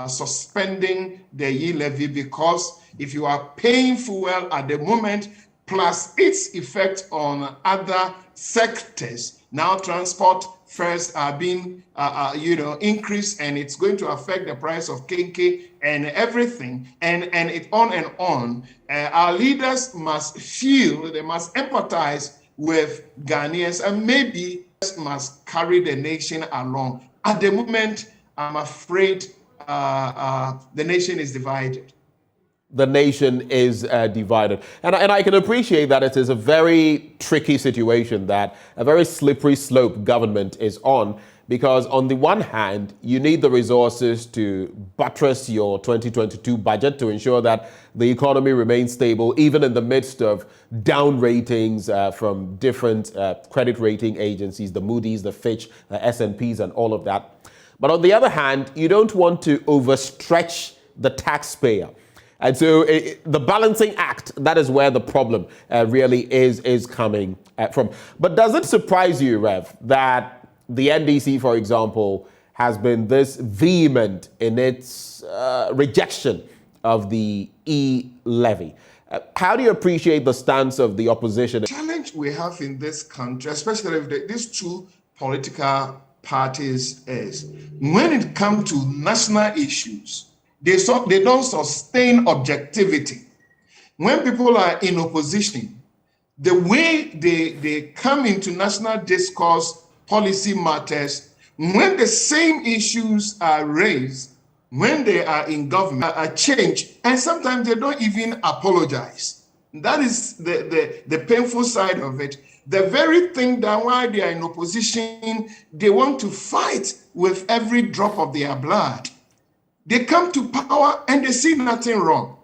suspending the e-levy, because if you are paying fuel at the moment, plus its effect on other sectors, now transport fares are being increased, and it's going to affect the price of kinky and everything, and it on and on. Our leaders must feel, they must empathize with Ghanaians, and maybe must carry the nation along. At the moment, I'm afraid the nation is divided.
The nation is divided. And I can appreciate that it is a very tricky situation, that a very slippery slope government is on, because on the one hand, you need the resources to buttress your 2022 budget to ensure that the economy remains stable, even in the midst of down ratings from different credit rating agencies, the Moody's, the Fitch, S&Ps, and all of that. But on the other hand, you don't want to overstretch the taxpayer. And so the balancing act, that is where the problem really is coming from. But does it surprise you, Rev, that the NDC, for example, has been this vehement in its rejection of the E-levy? How do you appreciate the stance of the opposition?
The challenge we have in this country, especially with these two political parties, is when it comes to national issues, they don't sustain objectivity. When people are in opposition, the way they come into national discourse, policy matters, when the same issues are raised, when they are in government, are changed, and sometimes they don't even apologize. That is the painful side of it. The very thing that while they are in opposition, they want to fight with every drop of their blood. They come to power and they see nothing wrong.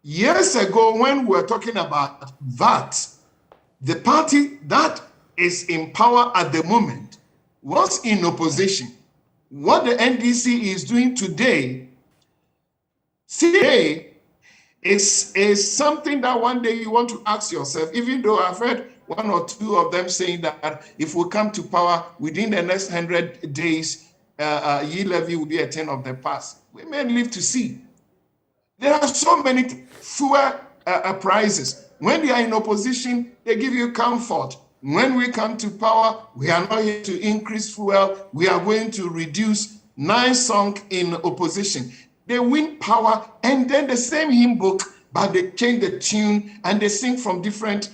Years ago, when we were talking about VAT, the party that is in power at the moment was in opposition. What the NDC is doing today, is something that one day you want to ask yourself, even though I've heard one or two of them saying that if we come to power within the next 100 days, E-levy will be a thing of the past. We may live to see. There are so many fuel prices. When they are in opposition, they give you comfort. When we come to power, we are not here to increase fuel. We are going to reduce 9 sunk in opposition. They win power, and then the same hymn book, but they change the tune and they sing from different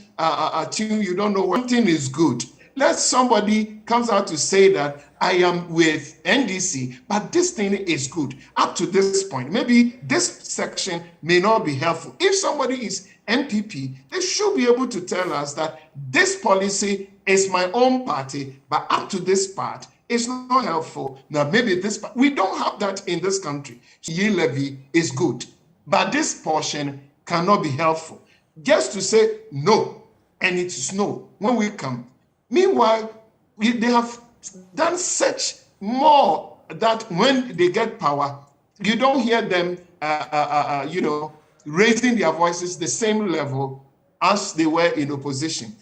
tune. You don't know one thing is good. Let somebody comes out to say that I am with NDC, but this thing is good. Up to this point, maybe this section may not be helpful. If somebody is NPP, they should be able to tell us that this policy is my own party, but up to this part, it's not helpful. Now, maybe this part, we don't have that in this country. E-levy is good, but this portion cannot be helpful. Just to say no, and it is no when we come. Meanwhile, they have done such more that when they get power, you don't hear them, raising their voices the same level as they were in opposition.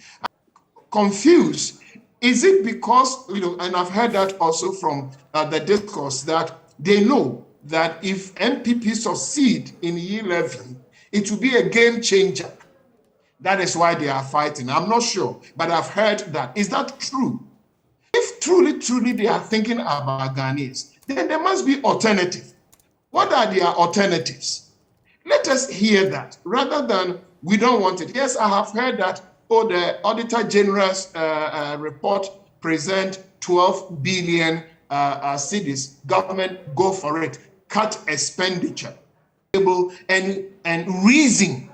Confused. Is it because, and I've heard that also from the discourse, that they know that if NPP succeed in E-levy, it will be a game changer. That is why they are fighting. I'm not sure, but I've heard that. Is that true? If truly they are thinking about Ghanaians, then there must be alternative. What are their alternatives? Let us hear that rather than we don't want it. Yes, I have heard that, the Auditor General's report present 12 billion cedis. Government, go for it. Cut expenditure. And reason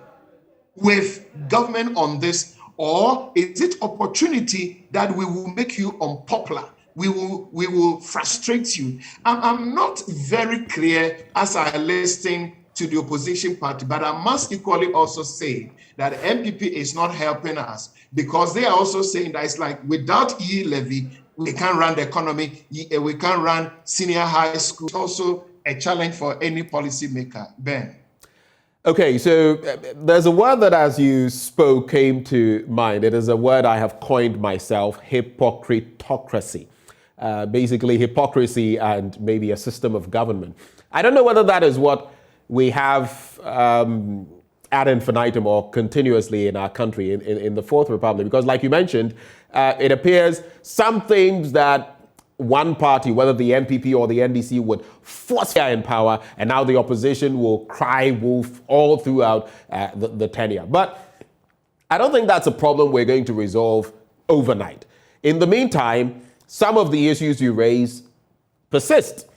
with government on this, or is it opportunity that we will make you unpopular? We will frustrate you. I'm not very clear as I listen to the opposition party, but I must equally also say that MPP is not helping us, because they are also saying that it's like without E-levy, we can't run the economy, we can't run senior high school. It's also a challenge for any policymaker. Ben.
Okay, so there's a word that as you spoke came to mind. It is a word I have coined myself, hypocritocracy. Basically hypocrisy and maybe a system of government. I don't know whether that is what we have ad infinitum or continuously in our country in the Fourth Republic, because like you mentioned, it appears some things that one party, whether the NPP or the NDC, would force in power, and now the opposition will cry wolf all throughout the tenure. But I don't think that's a problem we're going to resolve overnight. In the meantime, some of the issues you raise persist.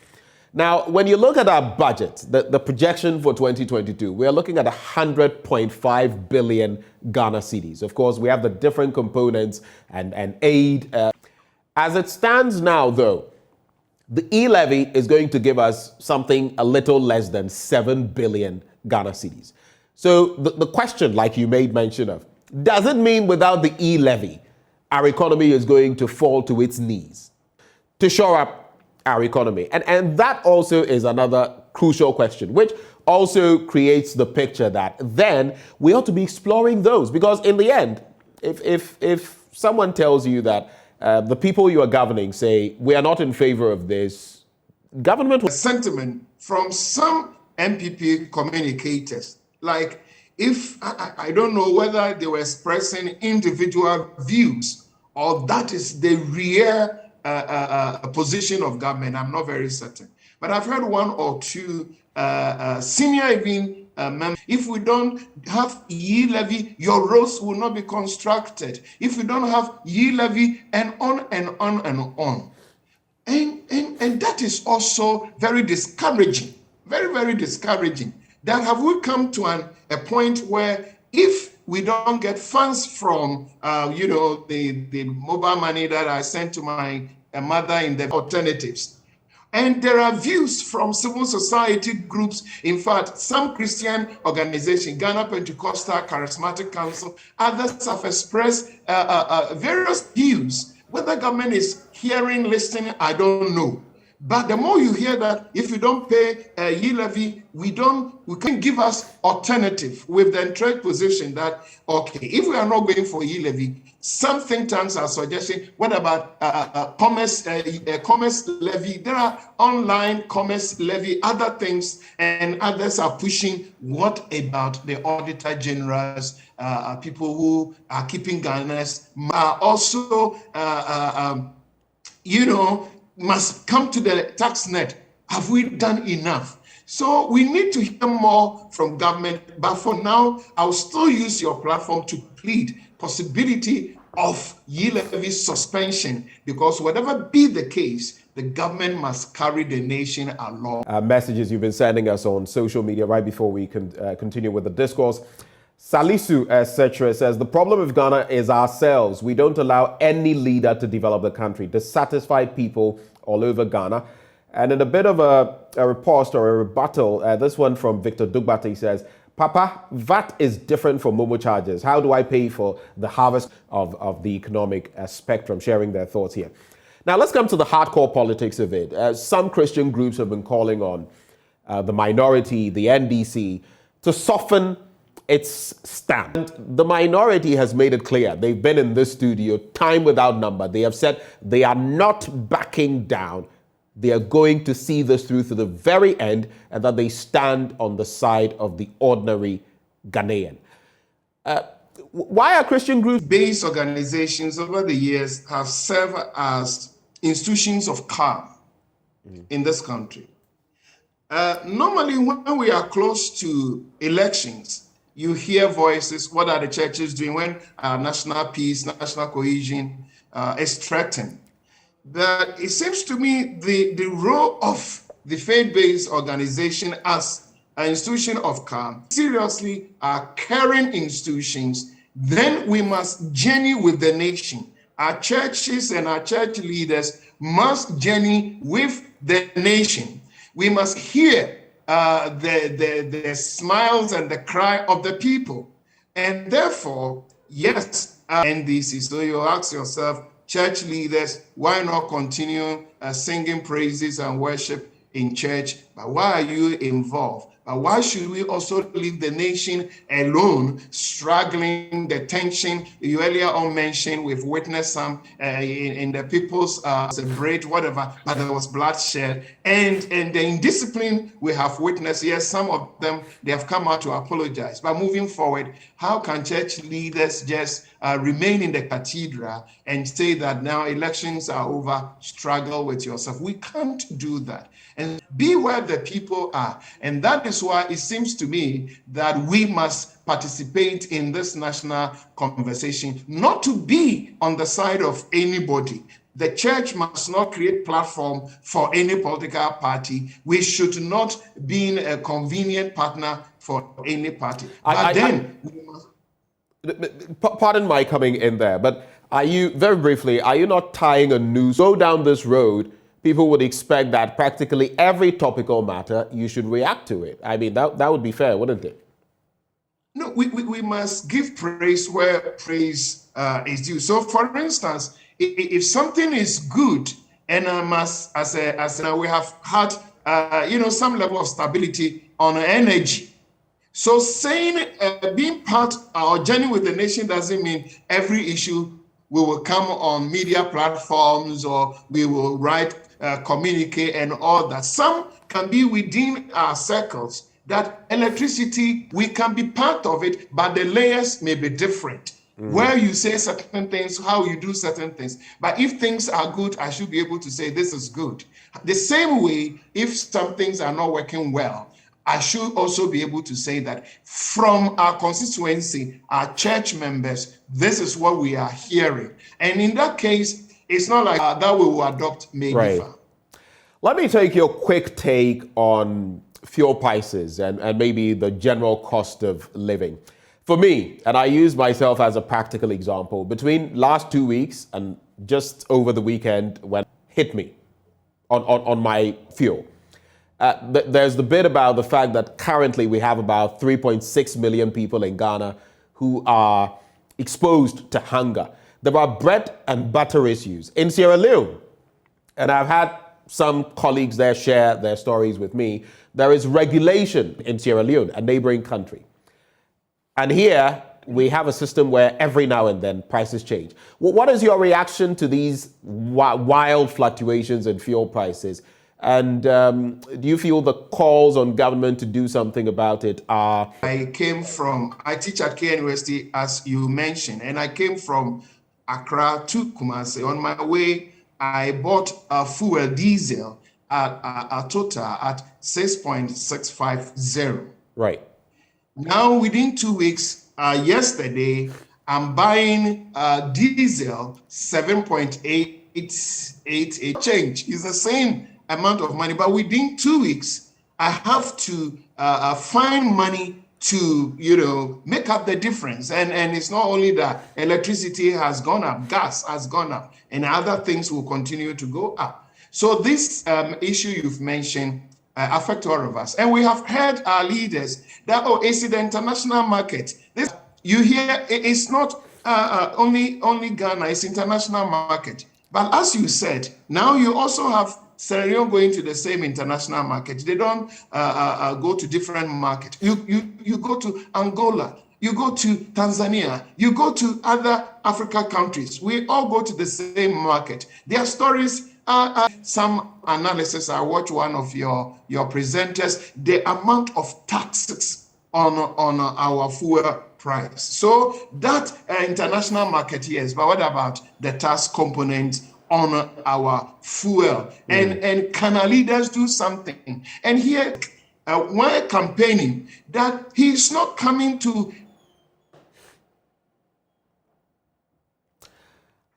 Now, when you look at our budget, the projection for 2022, we're looking at 100.5 billion Ghana cedis. Of course, we have the different components and aid. As it stands now, though, the E-levy is going to give us something a little less than 7 billion Ghana cedis. So the question, like you made mention of, does it mean without the E-levy, our economy is going to fall to its knees to shore up our economy? And that also is another crucial question, which also creates the picture that then we ought to be exploring those. Because in the end, if someone tells you that the people you are governing say, we are not in favor of this, government will...
Sentiment from some MPP communicators, like if, I don't know whether they were expressing individual views or that is the real position of government, I'm not very certain. But I've heard one or two senior even members, if we don't have E-levy, your roads will not be constructed. If we don't have E-levy, and on and on and on. And that is also very discouraging, very, very discouraging. That have we come to a point where if we don't get funds from, the mobile money that I sent to my mother in the alternatives, and there are views from civil society groups, in fact, some Christian organizations, Ghana Pentecostal Charismatic Council, others have expressed various views. Whether government is hearing, listening, I don't know. But the more you hear that if you don't pay E-levy, we can give us alternative with the entrenched position that, okay, if we are not going for E-levy, some think tanks are suggesting, what about commerce levy? There are online commerce levy, other things, and others are pushing, what about the Auditor Generals, people who are keeping Ghanaians, are also, must come to the tax net. Have we done enough? So we need to hear more from government. But for now, I'll still use your platform to plead possibility of E-levy suspension, because whatever be the case, the government must carry the nation along.
Messages you've been sending us on social media right before we can continue with the discourse. Salisu, etc., says, the problem with Ghana is ourselves. We don't allow any leader to develop the country. Dissatisfied people all over Ghana. And in a bit of a riposte or a rebuttal, this one from Victor Dugbata, he says, Papa, VAT is different from Momo charges. How do I pay for the harvest of the economic spectrum? Sharing their thoughts here. Now, let's come to the hardcore politics of it. Some Christian groups have been calling on the minority, the NDC, to soften its stand. The minority has made it clear. They've been in this studio time without number. They have said they are not backing down. They are going to see this through to the very end, and that they stand on the side of the ordinary Ghanaian. Why are Christian groups?
Based organizations over the years have served as institutions of calm in this country. Normally, when we are close to elections, you hear voices, what are the churches doing when national peace, national cohesion is threatened. But it seems to me the role of the faith-based organization as an institution of calm, seriously are caring institutions, then we must journey with the nation. Our churches and our church leaders must journey with the nation. We must hear the smiles and the cry of the people. And therefore, yes, NDC. So you ask yourself, church leaders, why not continue singing praises and worship in church? But why are you involved? But why should we also leave the nation alone, struggling, the tension you earlier on mentioned? We've witnessed some in the people's break, whatever, but there was bloodshed. And the indiscipline we have witnessed, yes, some of them, they have come out to apologize. But moving forward, how can church leaders just remain in the cathedral and say that now elections are over, struggle with yourself? We can't do that. And be where the people are. And that is why it seems to me that we must participate in this national conversation, not to be on the side of anybody. The church must not create platform for any political party. We should not be a convenient partner for any party.
Pardon my coming in there, but are you, very briefly, are you not tying a noose? Go down this road, people would expect that practically every topical matter, you should react to it. I mean, that would be fair, wouldn't it?
No, we must give praise where praise is due. So, for instance, if something is good, and we have had some level of stability on energy. So saying being part or journey with the nation doesn't mean every issue we will come on media platforms or we will write, communicate and all that. Some can be within our circles that electricity, we can be part of it, but the layers may be different. Where you say certain things, how you do certain things. But if things are good, I should be able to say this is good. The same way, if some things are not working well, I should also be able to say that from our constituency, our church members, this is what we are hearing. And in that case, it's not like that we will adopt maybe.
Right. Let me take your quick take on fuel prices and maybe the general cost of living. For me, and I use myself as a practical example, between last 2 weeks and just over the weekend when it hit me on my fuel, there's the bit about the fact that currently we have about 3.6 million people in Ghana who are exposed to hunger. There are bread and butter issues in Sierra Leone, and I've had some colleagues there share their stories with me. There is regulation in Sierra Leone, a neighboring country. And here we have a system where every now and then prices change. What is your reaction to these wild fluctuations in fuel prices? And do you feel the calls on government to do something about it are...
I teach at K University, as you mentioned, and I came from Accra to Kumasi. On my way, I bought a fuel diesel at a total at 6.650.
Right.
Now, within 2 weeks, yesterday, I'm buying diesel 7.888 change. It's the same amount of money, but within 2 weeks, I have to find money to, make up the difference. And it's not only that electricity has gone up, gas has gone up, and other things will continue to go up. So this issue you've mentioned affect all of us. And we have heard our leaders that, it's the international market. This, you hear, it's not only Ghana, it's international market. But as you said, now you also have Sierra Leone going to the same international market. They don't go to different markets. You go to Angola, you go to Tanzania, you go to other Africa countries. We all go to the same market. Their stories are some analysis. I watch one of your presenters, the amount of taxes on our fuel price. So that international market, yes, but what about the tax component on our fuel? And can our leaders do something? And here, we're campaigning that he's not coming to...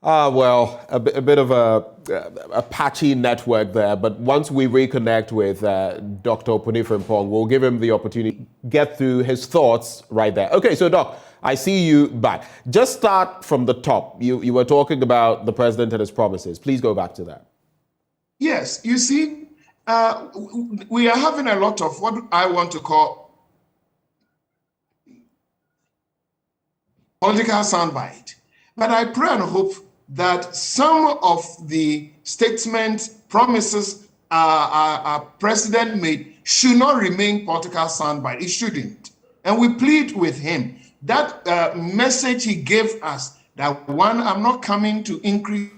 Well, a bit of a patchy network there, but once we reconnect with Dr. Opuni Frimpong, we'll give him the opportunity to get through his thoughts right there. Okay, so Doc, I see you back. Just start from the top. You were talking about the president and his promises. Please go back to that.
Yes, you see, we are having a lot of what I want to call political soundbite. But I pray and hope that some of the statements, promises our president made should not remain political soundbite. It shouldn't. And we plead with him. That message he gave us, that one, I'm not coming to increase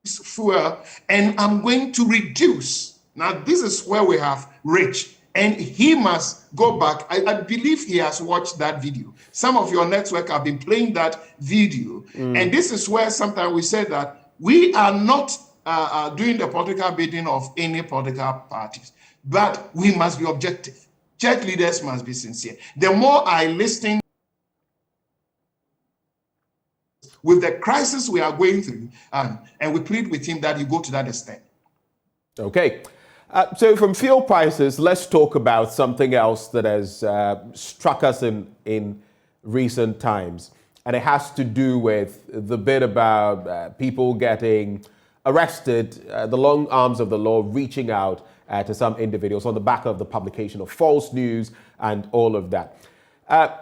fuel, and I'm going to reduce. Now, this is where we have reached. And he must go back. I believe he has watched that video. Some of your network have been playing that video. And this is where sometimes we say that we are not doing the political bidding of any political parties, but we must be objective. Church leaders must be sincere. The more I listen with the crisis we are going through, and we plead with him that he go to that extent.
Okay. So from fuel prices, let's talk about something else that has struck us in recent times. And it has to do with the bit about people getting arrested, the long arms of the law reaching out to some individuals on the back of the publication of false news and all of that.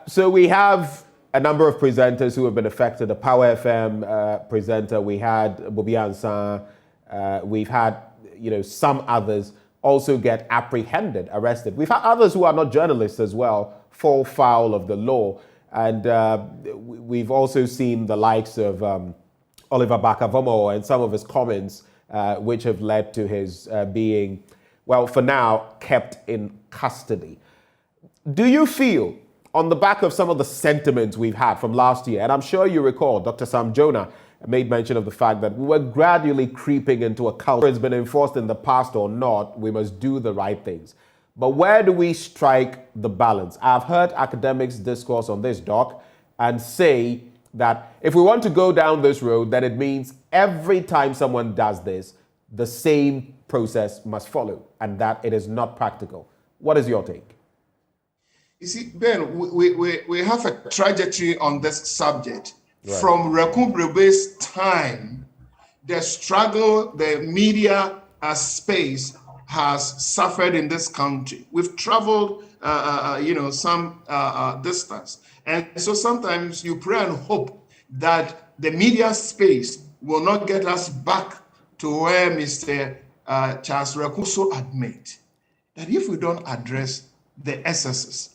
So we have a number of presenters who have been affected. The Power FM presenter, we had Bobi Ansan, we've had some others also get apprehended, arrested. We've had others who are not journalists as well fall foul of the law. And we've also seen the likes of Oliver Barker-Vormawor and some of his comments, which have led to his being, well, for now, kept in custody. Do you feel, on the back of some of the sentiments we've had from last year, and I'm sure you recall Dr. Sam Jonah made mention of the fact that we were gradually creeping into a culture. It's been enforced in the past or not, we must do the right things. But where do we strike the balance? I've heard academics discourse on this, Doc, and say that if we want to go down this road, then it means every time someone does this, the same process must follow, and that it is not practical. What is your take?
You see, Ben, we have a trajectory on this subject.
Right.
From Rekumbere's time, the struggle, the media space has suffered in this country. We've traveled, some distance. And so sometimes you pray and hope that the media space will not get us back to where Mr. Charles Rekum admit that if we don't address the excesses,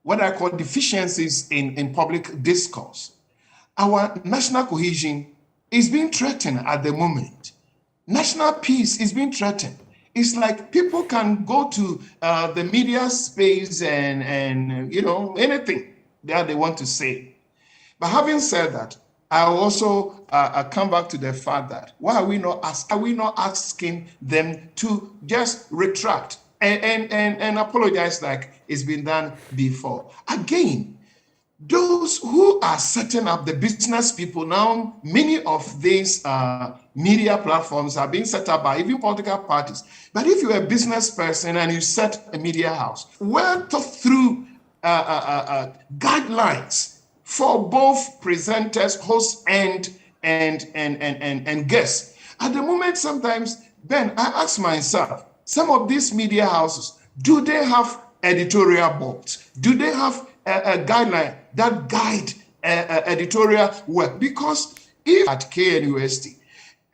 what I call deficiencies in public discourse, our national cohesion is being threatened at the moment. National peace is being threatened. It's like people can go to the media space and anything that they want to say. But having said that, I also come back to the fact that why are we not asking them to just retract and apologize like it's been done before? Again, those who are setting up the business people now, many of these media platforms are being set up by even political parties. But if you're a business person and you set a media house, well thought through guidelines for both presenters, hosts, and guests. At the moment, sometimes, Ben, I ask myself, some of these media houses, do they have editorial boards? Do they have a guideline that guide editorial work? Because if at KNUST,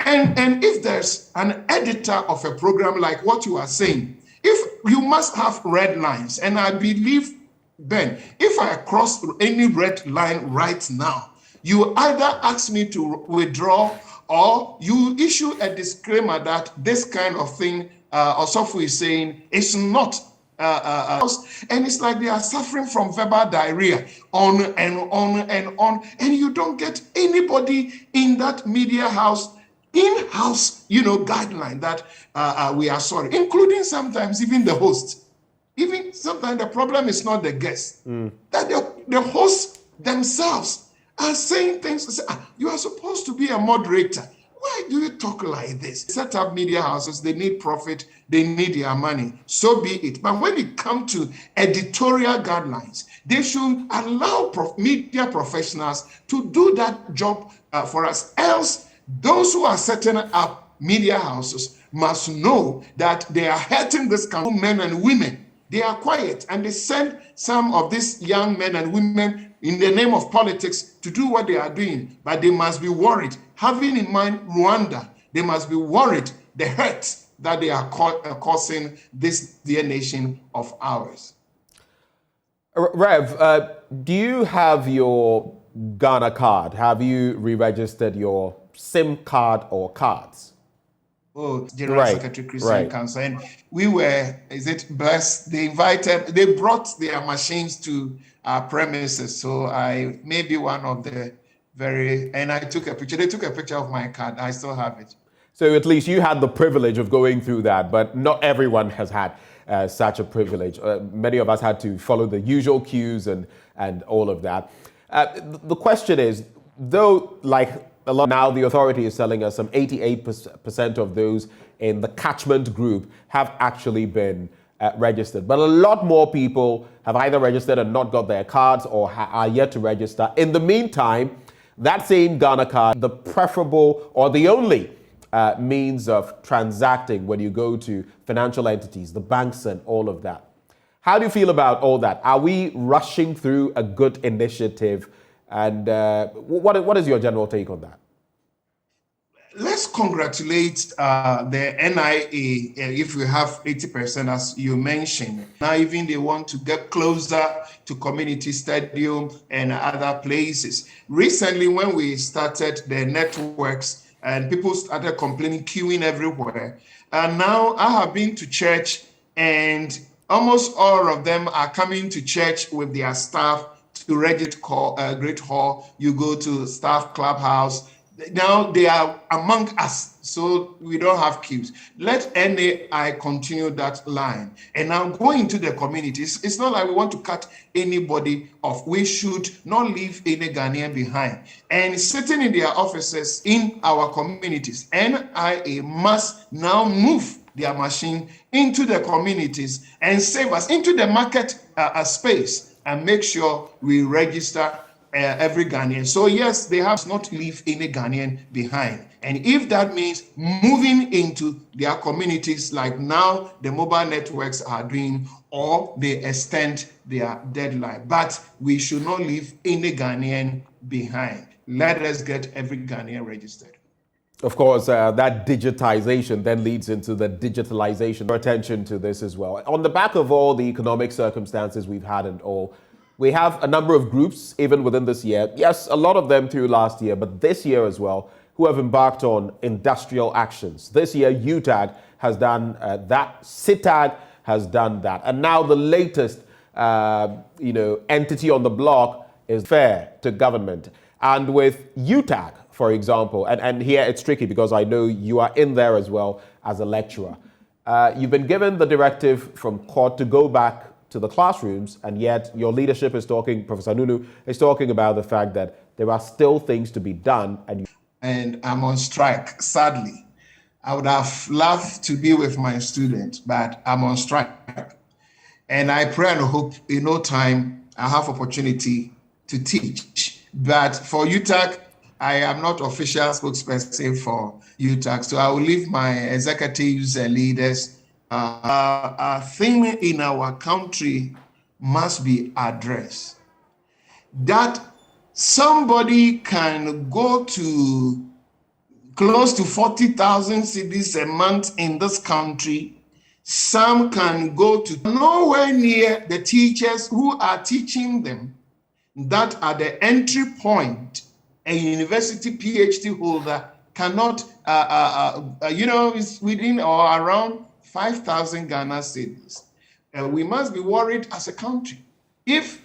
and if there's an editor of a program like what you are saying, if you must have red lines, and I believe, Ben, if I cross any red line right now, you either ask me to withdraw or you issue a disclaimer that this kind of thing or software is saying it's not. And it's like they are suffering from verbal diarrhea on and on and on, and you don't get anybody in that media house, in-house, guideline that we are sorry, including sometimes even the host. Even sometimes the problem is not the guests, that the hosts themselves are saying things. You are supposed to be a moderator. Why do you talk like this? Set up media houses, they need profit, they need their money, so be it. But when it comes to editorial guidelines, they should allow media professionals to do that job for us. Else, those who are setting up media houses must know that they are hurting this country, men and women. They are quiet and they send some of these young men and women in the name of politics to do what they are doing, but they must be worried. Having in mind Rwanda, they must be worried the hurt that they are causing this dear nation of ours.
Rev, do you have your Ghana card? Have you re-registered your SIM card or cards?
Oh, General Secretary Christian Council. And we were, blessed? They brought their machines to our premises. So I may be one of the and I took a picture. They took a picture of my card. I still have it.
So at least you had the privilege of going through that, but not everyone has had such a privilege. Many of us had to follow the usual cues and all of that. The question is, though, like a lot now, the authority is telling us some 88% of those in the catchment group have actually been registered. But a lot more people have either registered and not got their cards or are yet to register. In the meantime, that same Ghana card, the preferable or the only means of transacting when you go to financial entities, the banks and all of that. How do you feel about all that? Are we rushing through a good initiative? And what is your general take on that?
Let's congratulate the NIA if we have 80%, as you mentioned. Now even they want to get closer to community stadium and other places. Recently, when we started the networks and people started complaining, queuing everywhere, and now I have been to church and almost all of them are coming to church with their staff to register Great Hall. You go to staff clubhouse. Now they are among us, so we don't have queues. Let NAI continue that line. And now going to the communities, it's not like we want to cut anybody off. We should not leave any Ghanaian behind. And sitting in their offices in our communities, NIA must now move their machine into the communities and save us into the market space and make sure we register every Ghanaian. So yes, they have not leave any Ghanaian behind. And if that means moving into their communities like now the mobile networks are doing, or they extend their deadline. But we should not leave any Ghanaian behind. Let us get every Ghanaian registered.
Of course, that digitization then leads into the digitalization. Attention to this as well. On the back of all the economic circumstances we've had and all, we have a number of groups, even within this year. Yes, a lot of them through last year, but this year as well, who have embarked on industrial actions. This year, UTAG has done that. CITAG has done that. And now the latest, entity on the block is fair to government. And with UTAG, for example, and here it's tricky because I know you are in there as well as a lecturer. You've been given the directive from court to go back to the classrooms, and yet your leadership is talking, Professor Nunu is talking about the fact that there are still things to be done.
And I'm on strike, sadly. I would have loved to be with my students, but I'm on strike. And I pray and hope in no time I have opportunity to teach. But for UTAG, I am not official spokesperson for UTAG, so I will leave my executives and leaders. A thing in our country must be addressed. That somebody can go to close to 40,000 cedis a month in this country. Some can go to nowhere near the teachers who are teaching them. That at the entry point, a university PhD holder cannot, is within or around 5,000 Ghana cedis. We must be worried as a country. If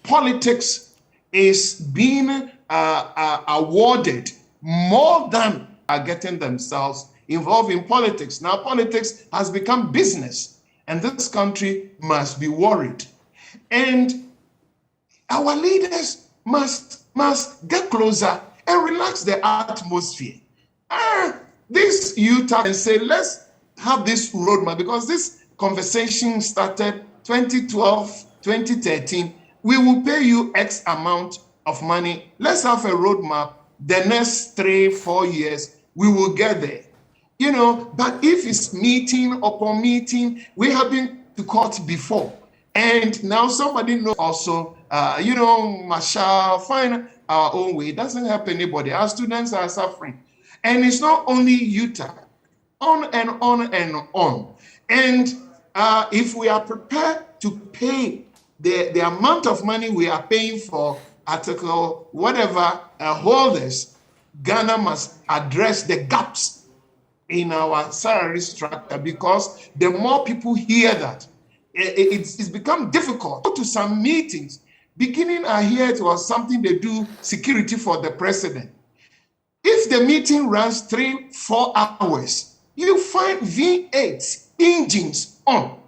politics is being awarded more than are getting themselves involved in politics. Now politics has become business, and this country must be worried. And our leaders must get closer and relax the atmosphere. This UTAG and say, let's have this roadmap, because this conversation started 2012, 2013. We will pay you X amount of money. Let's have a roadmap. The next 3-4 years, we will get there. But if it's meeting upon meeting, we have been to court before. And now somebody knows also, Marshall, find our own way. It doesn't help anybody. Our students are suffering. And it's not only UTAG. On and on and on. And if we are prepared to pay the amount of money we are paying for article, whatever holders, Ghana must address the gaps in our salary structure, because the more people hear that, it's become difficult. Go to some meetings. Beginning I hear it was something they do, security for the president. If the meeting runs 3-4 hours, you find V8 engines on.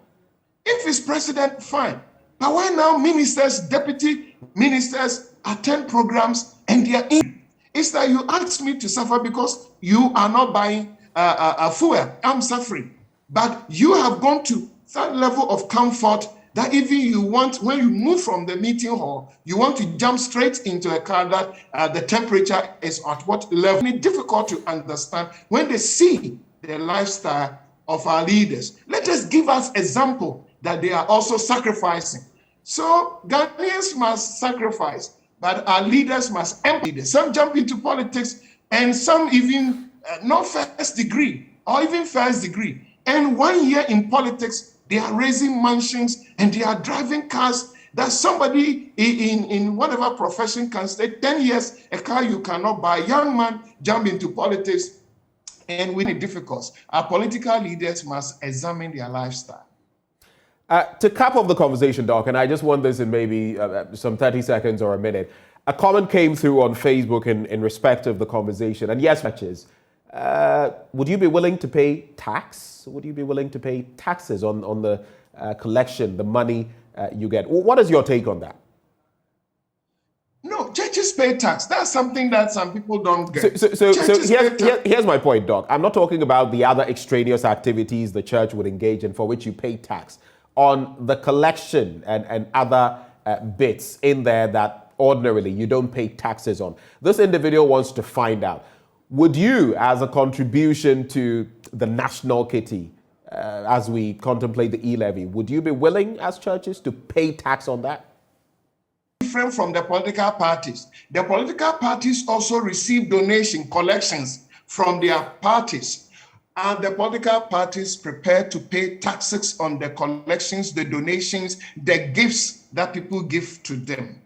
If it's president, fine. But why now ministers, deputy ministers attend programs and they are in? It's like you asked me to suffer because you are not buying a fuel. I'm suffering. But you have gone to that level of comfort that even you want, when you move from the meeting hall, you want to jump straight into a car that the temperature is at what level. It's difficult to understand when they see the lifestyle of our leaders. Let us give us example that they are also sacrificing. So Ghanaians must sacrifice, but our leaders must empty this. Some jump into politics and some even no first degree or even first degree. And 1 year in politics, they are raising mansions and they are driving cars that somebody in whatever profession can stay 10 years, a car you cannot buy. Young man jump into politics and we need difficulties. Our political leaders must examine their lifestyle.
To cap off the conversation, Doc, and I just want this in maybe some 30 seconds or a minute. A comment came through on Facebook in respect of the conversation. And yes, matches. Would you be willing to pay tax? Would you be willing to pay taxes on the collection, the money you get? What is your take on that?
No, churches pay tax. That's something that some people don't get.
So here's my point, Doc. I'm not talking about the other extraneous activities the church would engage in for which you pay tax. On the collection and other bits in there that ordinarily you don't pay taxes on. This individual wants to find out, would you, as a contribution to the national kitty, as we contemplate the E-levy, would you be willing as churches to pay tax on that?
Different from the political parties. The political parties also receive donation collections from their parties. Are the political parties prepared to pay taxes on the collections, the donations, the gifts that people give to them?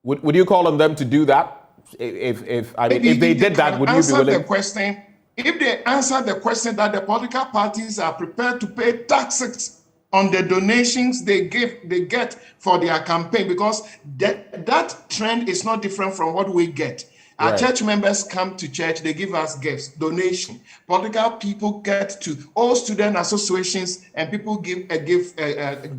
Would you call on them to do that? If they did that, would you be willing?
If they answer the question that the political parties are prepared to pay taxes on the donations they get for their campaign, because that trend is not different from what we get. Our church members come to church, they give us gifts, donation. Political people get to all student associations and people give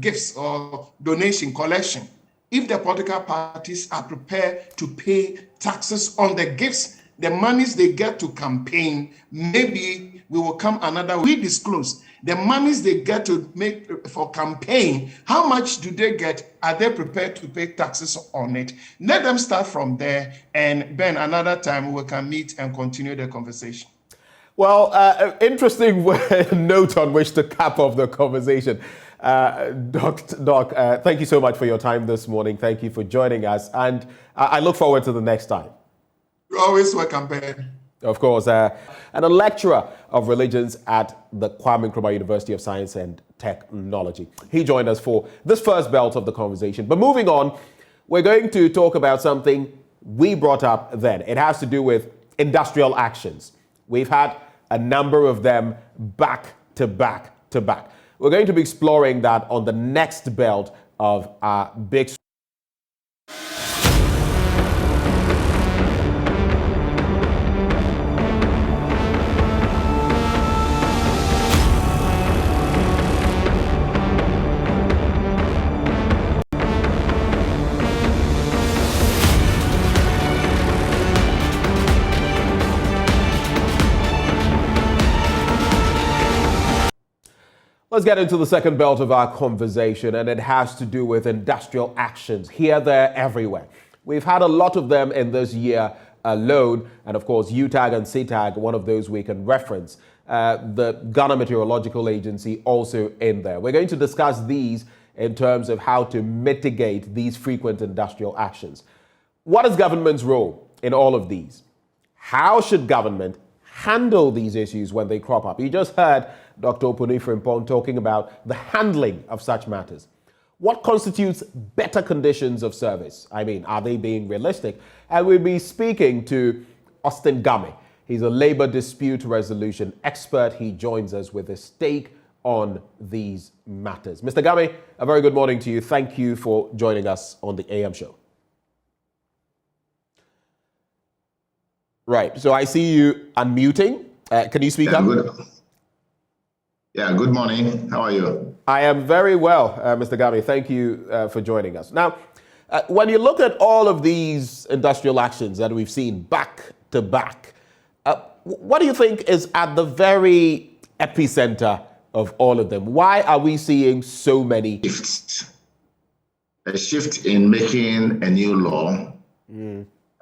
gifts or donation collection. If the political parties are prepared to pay taxes on the gifts, the monies they get to campaign, maybe we will come another. We disclose the monies they get to make for campaign. How much do they get? Are they prepared to pay taxes on it? Let them start from there, and then another time we can meet and continue the conversation.
Well, interesting note on which to cap off the conversation. Doc, thank you so much for your time this morning. Thank you for joining us, and I look forward to the next time.
You're always welcome, Ben.
Of course, and a lecturer of religions at the Kwame Nkrumah University of Science and Technology. He joined us for this first belt of the conversation. But moving on, we're going to talk about something we brought up then. It has to do with industrial actions. We've had a number of them back to back to back. We're going to be exploring that on the next belt of our big. Let's get into the second belt of our conversation, and it has to do with industrial actions here, there, everywhere. We've had a lot of them in this year alone, and of course, UTAG and CTAG, one of those we can reference. The Ghana Meteorological Agency also in there. We're going to discuss these in terms of how to mitigate these frequent industrial actions. What is government's role in all of these? How should government handle these issues when they crop up? You just heard Dr. Opuni Frimpong talking about the handling of such matters. What constitutes better conditions of service? I mean, are they being realistic? And we'll be speaking to Austin Game. He's a labor dispute resolution expert. He joins us with his take on these matters. Mr. Game, a very good morning to you. Thank you for joining us on the AM show. Right, so I see you unmuting. Can you speak up?
Good morning. How are you?
I am very well, Mr. Game. Thank you for joining us. Now, when you look at all of these industrial actions that we've seen back to back, what do you think is at the very epicenter of all of them? Why are we seeing so many
shifts? A shift in making a new law.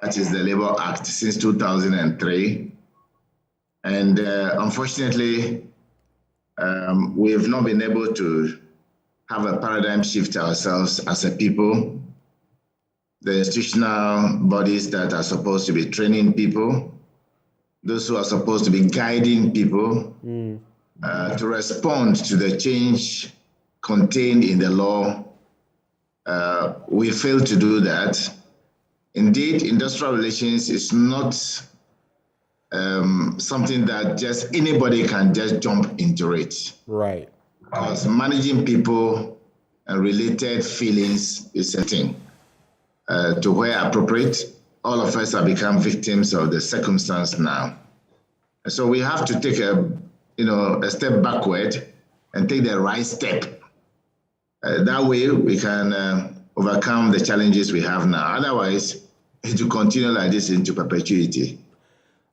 That is the Labour Act since 2003. And unfortunately, we have not been able to have a paradigm shift ourselves as a people. The institutional bodies that are supposed to be training people those who are supposed to be guiding people to respond to the change contained in the law. We failed to do that. Indeed, industrial relations is not something that just anybody can just jump into it.
Right.
Because managing people and related feelings is a thing. To where appropriate, all of us have become victims of the circumstance now. And so we have to take a step backward and take the right step. That way we can overcome the challenges we have now. Otherwise, it will continue like this into perpetuity.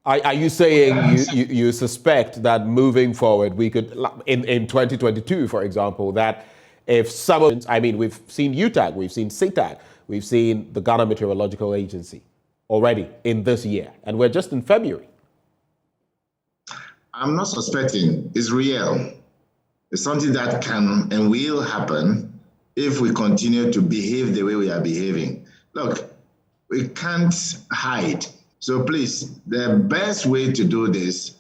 Are you saying you suspect that moving forward, we could, in 2022, for example, that if someone, we've seen UTAG, we've seen CITAG, we've seen the Ghana Meteorological Agency already in this year, and we're just in February.
I'm not suspecting, it's real. It's something that can and will happen if we continue to behave the way we are behaving. Look, we can't hide. So please, the best way to do this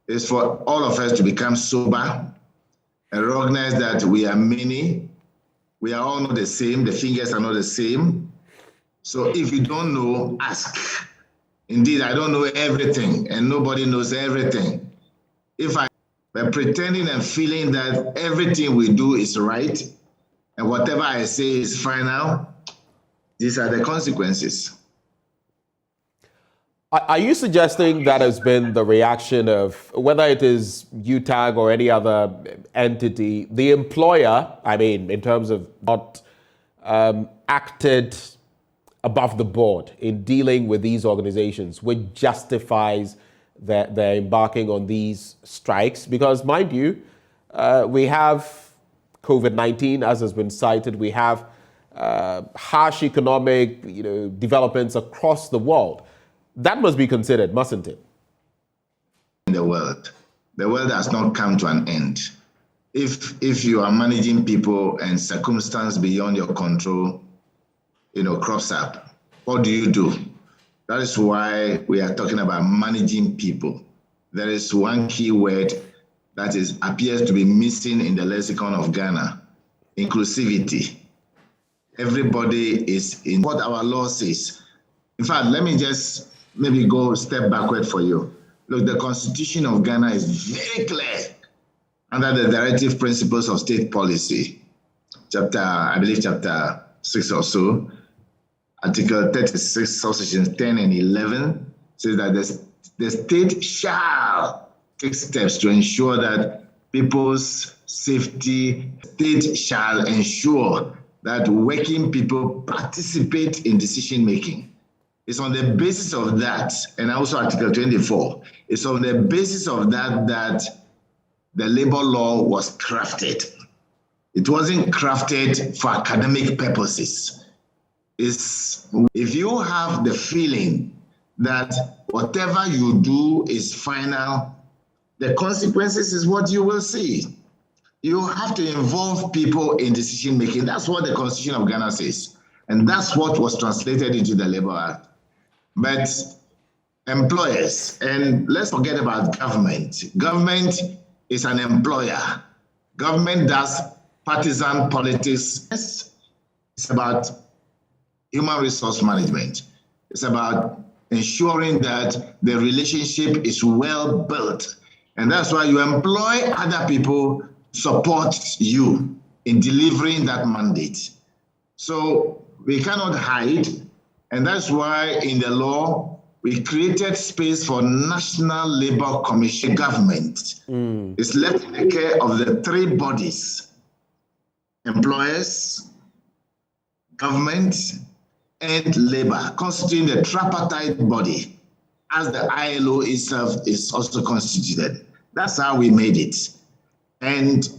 is for all of us to become sober and recognize that we are many. We are all not the same. The fingers are not the same. So if you don't know, ask. Indeed, I don't know everything and nobody knows everything. If I'm pretending and feeling that everything we do is right and whatever I say is final, these are the consequences.
Are you suggesting that has been the reaction of, whether it is UTAG or any other entity, the employer, in terms of not acted above the board in dealing with these organizations, which justifies their embarking on these strikes? Because, mind you, we have COVID-19, as has been cited. We have harsh economic developments across the world. That must be considered, mustn't it?
In the world has not come to an end. If you are managing people and circumstance beyond your control, crops up, what do? That is why we are talking about managing people. There is one key word that appears to be missing in the lexicon of Ghana: inclusivity. Everybody is in what our law says. In fact, let me just maybe go a step backward for you. Look, the Constitution of Ghana is very clear under the directive principles of state policy. Chapter 6 or so, Article 36, subsections 10 and 11 says that the state shall take steps to ensure that people's safety. State shall ensure that working people participate in decision making. It's on the basis of that, and also Article 24, it's on the basis of that the labor law was crafted. It wasn't crafted for academic purposes. If you have the feeling that whatever you do is final, the consequences is what you will see. You have to involve people in decision making. That's what the Constitution of Ghana says. And that's what was translated into the Labor Act. But employers, and let's forget about government. Government is an employer. Government does partisan politics. It's about human resource management. It's about ensuring that the relationship is well built. And that's why you employ other people to support you in delivering that mandate. So we cannot hide. And that's why in the law, we created space for National Labour Commission. Government is left in the care of the three bodies: employers, government, and labor, constituting the tripartite body, as the ILO itself is also constituted. That's how we made it. And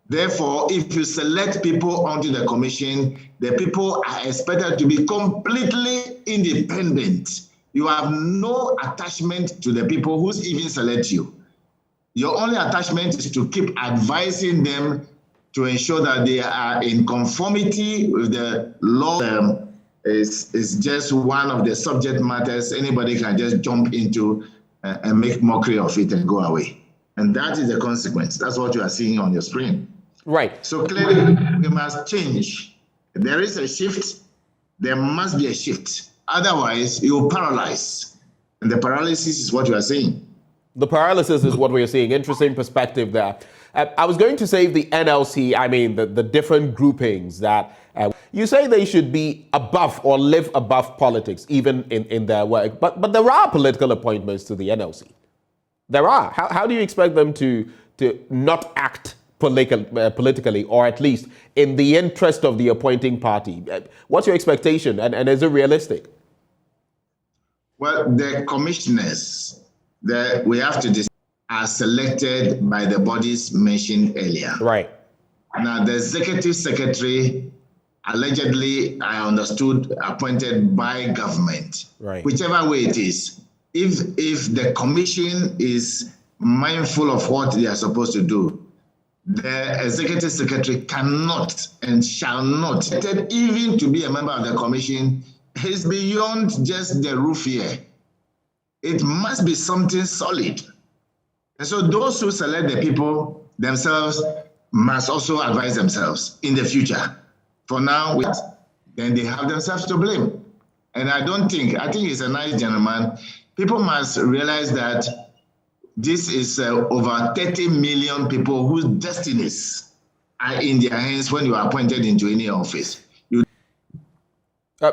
therefore, if you select people onto the commission, the people are expected to be completely independent. You have no attachment to the people who even select you. Your only attachment is to keep advising them to ensure that they are in conformity with the law. Is just one of the subject matters anybody can just jump into and make mockery of it and go away. And that is the consequence. That's what you are seeing on your screen.
Right.
So clearly, we must change. There is a shift. There must be a shift. Otherwise, you will paralyze. And the paralysis is what you are seeing.
The paralysis is what we are seeing. Interesting perspective there. I was going to say the NLC, I mean, the different groupings that you say they should be above or live above politics, even in their work. But there are political appointments to the NLC. There are. How do you expect them to not act politically, or at least in the interest of the appointing party? What's your expectation, and is it realistic?
Well, the commissioners that we have to decide are selected by the bodies mentioned earlier.
Right.
Now, the executive secretary, allegedly, I understood, appointed by government.
Right.
Whichever way it is, if the commission is mindful of what they are supposed to do, the executive secretary cannot and shall not, even to be a member of the commission, is beyond just the roof here. It must be something solid. And so those who select the people themselves must also advise themselves in the future. For now, then they have themselves to blame. And I think he's a nice gentleman. People must realize that this is over 30 million people whose destinies are in their hands when you are appointed into any office.
Now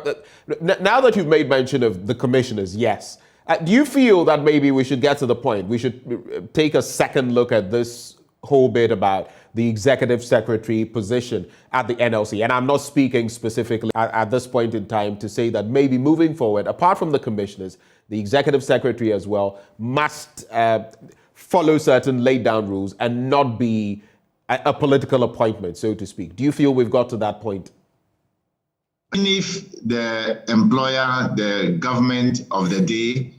that you've made mention of the commissioners, yes. Do you feel that maybe we should get to the point, we should take a second look at this whole bit about the executive secretary position at the NLC? And I'm not speaking specifically at this point in time to say that maybe moving forward, apart from the commissioners, the executive secretary as well must follow certain laid down rules and not be a political appointment, so to speak. Do you feel we've got to that point?
If the employer, the government of the day,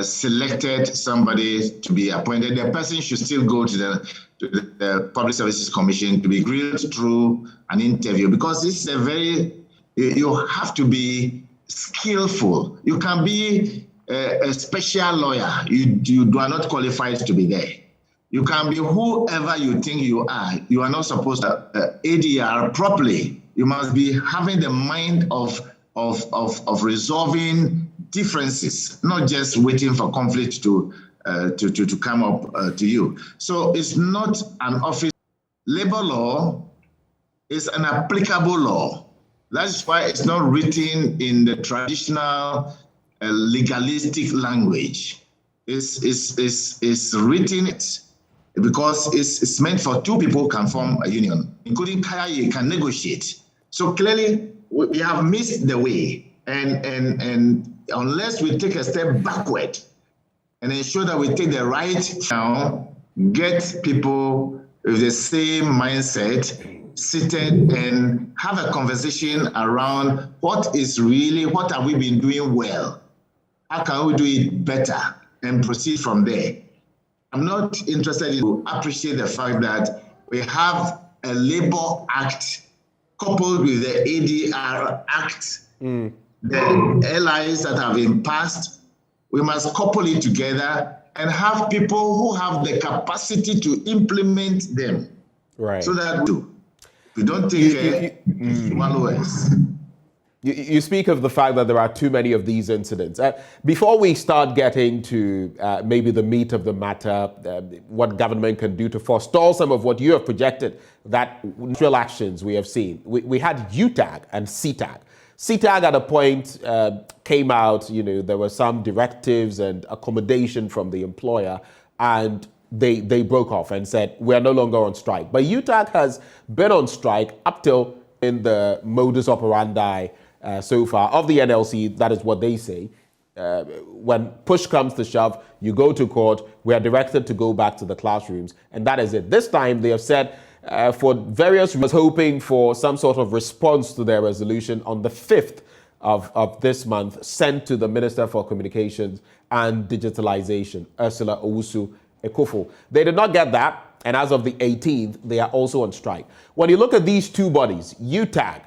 selected somebody to be appointed, the person should still go to the Public Services Commission to be grilled through an interview, because this is you have to be skillful. You can be a special lawyer. You are not qualified to be there. You can be whoever you think you are. You are not supposed to ADR properly. You must be having the mind of resolving differences, not just waiting for conflict to come up to you. So it's not an office. Labor law is an applicable law. That's why it's not written in the traditional legalistic language. It's written because it's meant for two people who can form a union, including Kaya can negotiate. So clearly, we have missed the way, and unless we take a step backward and ensure that we take the right now, get people with the same mindset seated and have a conversation around what have we been doing well? How can we do it better and proceed from there? I'm not interested in appreciate the fact that we have a Labor Act coupled with the ADR Act, the allies that have been passed. We must couple it together and have people who have the capacity to implement them.
Right.
So that we don't take followers.
You speak of the fact that there are too many of these incidents. Before we start getting to maybe the meat of the matter, what government can do to forestall some of what you have projected, that real actions we have seen. We had UTAG and CTAG. CTAG at a point came out, there were some directives and accommodation from the employer, and they broke off and said, we're no longer on strike. But UTAG has been on strike up till in the modus operandi so far of the NLC. That is what they say. When push comes to shove, you go to court, we are directed to go back to the classrooms, and that is it. This time they have said for various reasons, hoping for some sort of response to their resolution on the 5th of this month, sent to the Minister for Communications and Digitalization, Ursula Owusu-Ekufo. They did not get that, and as of the 18th, they are also on strike. When you look at these two bodies, UTAG,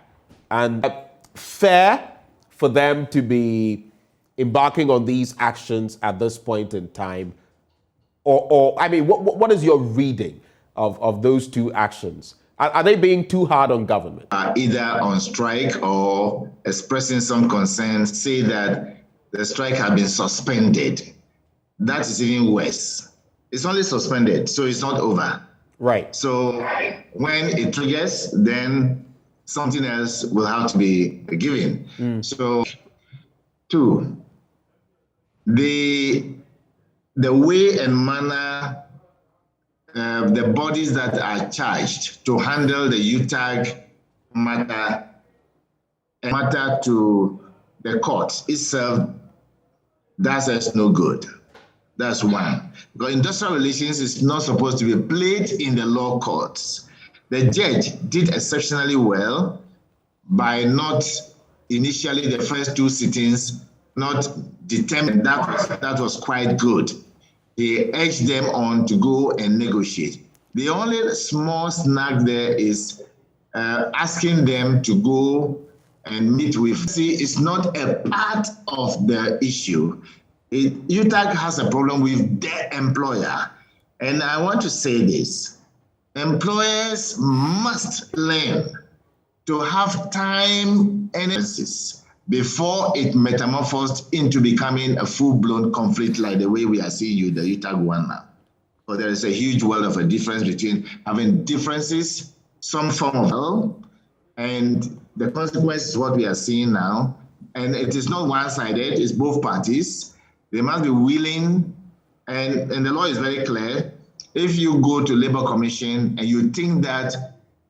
and fair for them to be embarking on these actions at this point in time? Or I mean, what is your reading of those two actions? Are they being too hard on government?
Either on strike or expressing some concerns, say that the strike has been suspended. That is even worse. It's only suspended, so it's not over.
Right.
So when it triggers, then something else will have to be given. So, two, the way and manner the bodies that are charged to handle the UTAG matter to the court itself, that's just no good. That's one. Because industrial relations is not supposed to be played in the law courts. The judge did exceptionally well by not initially the first two sittings, not determined. That was quite good. He urged them on to go and negotiate. The only small snag there is asking them to go and meet with. See, it's not a part of the issue. UTAG has a problem with their employer. And I want to say this. Employers must learn to have time and analysis before it metamorphosed into becoming a full-blown conflict like the way we are seeing the UTAG one now. But there is a huge world of a difference between having differences, some form of and the consequence is what we are seeing now. And it is not one-sided, it's both parties. They must be willing, and the law is very clear. If you go to Labour Commission and you think that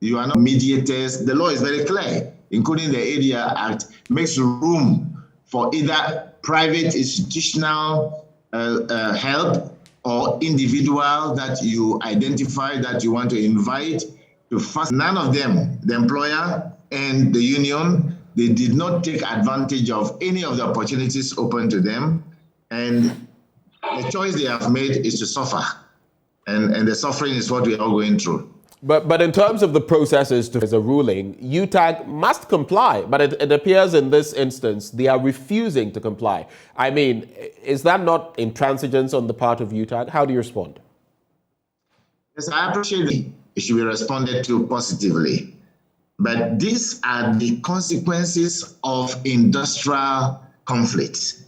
you are not mediators, the law is very clear, including the ADR Act, makes room for either private institutional help or individual that you identify that you want to invite to fast. None of them, the employer and the union, they did not take advantage of any of the opportunities open to them. And the choice they have made is to suffer. And the suffering is what we are all going through.
But in terms of the processes to a ruling, UTAG must comply. But it appears in this instance, they are refusing to comply. I mean, is that not intransigence on the part of UTAG? How do you respond?
Yes, I appreciate it should be responded to positively. But these are the consequences of industrial conflict.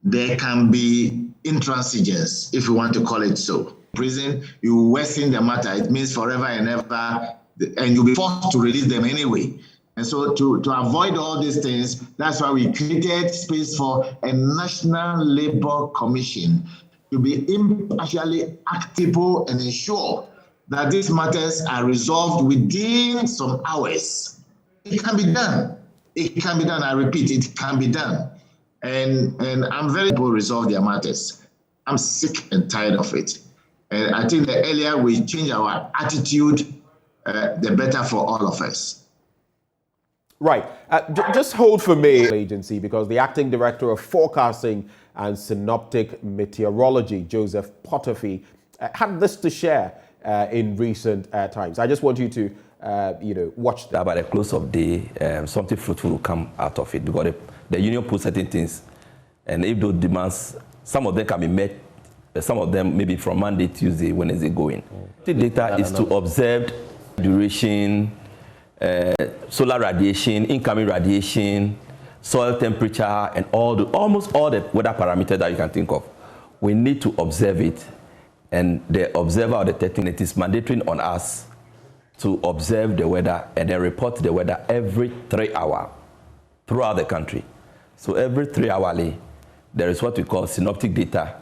There can be intransigence, if you want to call it so. Prison, you worsen the matter. It means forever and ever, and you'll be forced to release them anyway. And so to avoid all these things, that's why we created space for a National Labour Commission to be impartially active and ensure that these matters are resolved within some hours. It can be done. It can be done. I repeat, it can be done. And I'm very happy to resolve their matters. I'm sick and tired of it. And I think the earlier we change our attitude, the better for all of us.
Right. Just hold for me, agency, because the acting director of forecasting and synoptic meteorology, Joseph Potofi, had this to share in recent times. I just want you to, watch that.
By the close of day, something fruitful will come out of it, because the union put certain things, and if those demands, some of them can be met, some of them maybe from Monday, Tuesday, Wednesday going. The data is to observe duration, solar radiation, incoming radiation, soil temperature, and almost all the weather parameters that you can think of. We need to observe it, and the observer or the technician is mandatory on us to observe the weather and then report the weather every 3 hours throughout the country. So every 3 hourly, there is what we call synoptic data